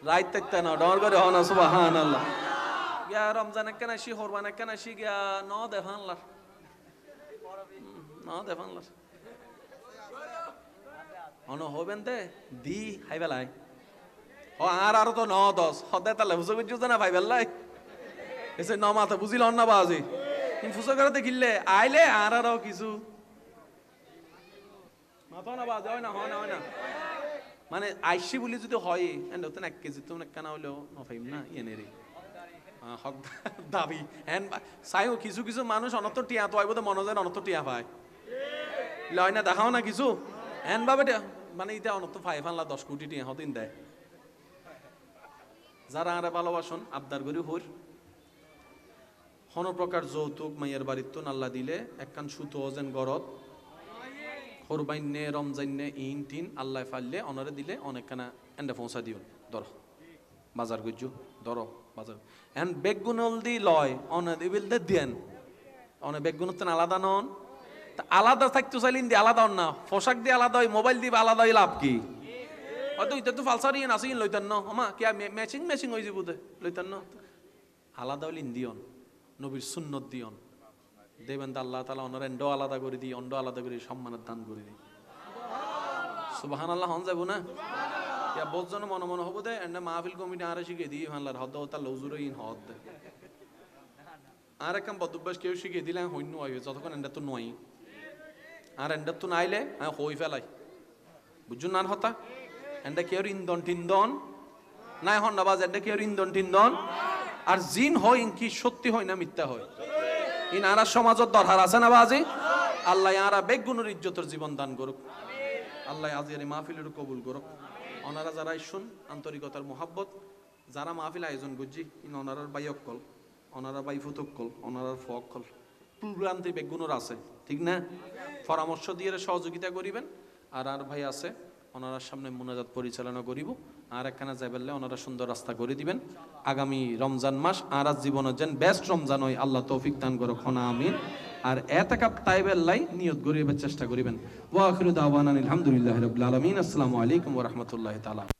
রাইত তাইতে না ডর করে হনা সুবহানাল্লাহ গিয়া রমজানে কেন আসি হরবানে কেন আসি গিয়া ন দেখানলার অন হবেন দে দি হাই বেলাই ও আর তো 9-10 হদে তালে বুঝো বুঝছো না ভাই বেলাই এসে ন মাথা বুঝিল না বাজি ইন ফুসো করে দেখিলে আইলে আরো কিছু মাথা না বাজে হয় না মানে আইসি বলি যদি হয় এন্ড হতে 1 কেজি তো কেন হলো নফাইম না এনে রে হক দাবি হেন চাইও কিছু কিছু মানুষ অনত টিয়া তো আইব তো মনে যায় অনত টিয়া পায় লয় না দেখাও না কিছু হেন ভাবে মানে এটা অনত 5 কোটি টিয়া হতিন দেয় যারা আরে ভালোবাসন আবদার করি হর কোনো প্রকার যৌতুক মাইয়ের বাড়ির তো নাল্লা দিলে একখান সুতো যেন গরত হরবাইনে রমজাইনে ইন টিন আল্লাহ ফাললে অনরে দিলে অনেকখানা এন্ডে পৌঁছা দিও ধর বাজার গুজু ধরো বাজার এন বেগুনল দি লয় অনে দিবিল দে দেন অনে বেগুনত আলাদা নন আলাদা থাকতো চাইলিন দি আলাদা না পোশাক দিয়ে আলাদা হয় মোবাইল দিয়ে আলাদা হয় লাভ কি হয়তো এটা তো ফালসারি নাসিন লইতেন না আমা কি ম্যাচিং হয়ে যাবো লইতেন না আলাদা হইলিন দিয়ন নবীর সুন্নত দিয়ন দেবেন তো আল্লাহ তাআলা অনর এন্ড আলাদা করে দিই অন্ড আলাদা করে সম্মানের দান করে দিই সুবহানাল্লাহ হন যাবো না ইয়া বজন মনে হবো দে এন্ড মাহফিল কমিটি আরে শিখে দিই আল্লাহর হদ তা লউজুর ইন হদ দে আর একম বদুব্বাস কেউ শিখে দিলে হইন নয় যতক্ষণ এন্ড তো নয় আর এন্ড তো নাইলে হই ফেলাই বুঝুন না হতা এন্ড কেউ ইন্দন টিন্দন নাই হন না বাজ এন্ড কেউ ইন্দন টিন্দন আর জিন হয় কি সত্যি হয় না মিথ্যা হয় ইনারা সমাজত দরকার আছে না বাজি? আল্লাহ ইয়ারা বেগুনের ইজ্জতের জীবন দান করুক। আল্লাহ আজির মাহফিলের কবুল করুক। ওনারা যারা শুন আন্তরিকতার মোহাব্বত যারা মাহফিল আয়োজন করছি ওনারার বাই অক্কল, ওনারা বাই ফুতক্কল, ওনারার ফক্কল প্রোগ্রামটি বেগুনের আছে, ঠিক না? পরামর্শ দিয়ে সহযোগিতা করিবেন। আর আর ভাই আছে ওনার সামনে মোনাজাত পরিচালনা করিব। আর একখানা যাই বললে ওনারা সুন্দর রাস্তা করে দিবেন। আগামী রমজান মাস আর আজ জীবনের যেন বেস্ট রমজান হয় আল্লাহ তৌফিক দান করো খোনা আমিন। আর এতাকাব তাইবের লাই নিয়ত করিবার চেষ্টা করিবেন। ওয়া আখিরু দাওয়ানা আলহামদুলিল্লাহি রাব্বিল আলামিন। আসসালামু আলাইকুম ওয়া রাহমাতুল্লাহি তাআলা।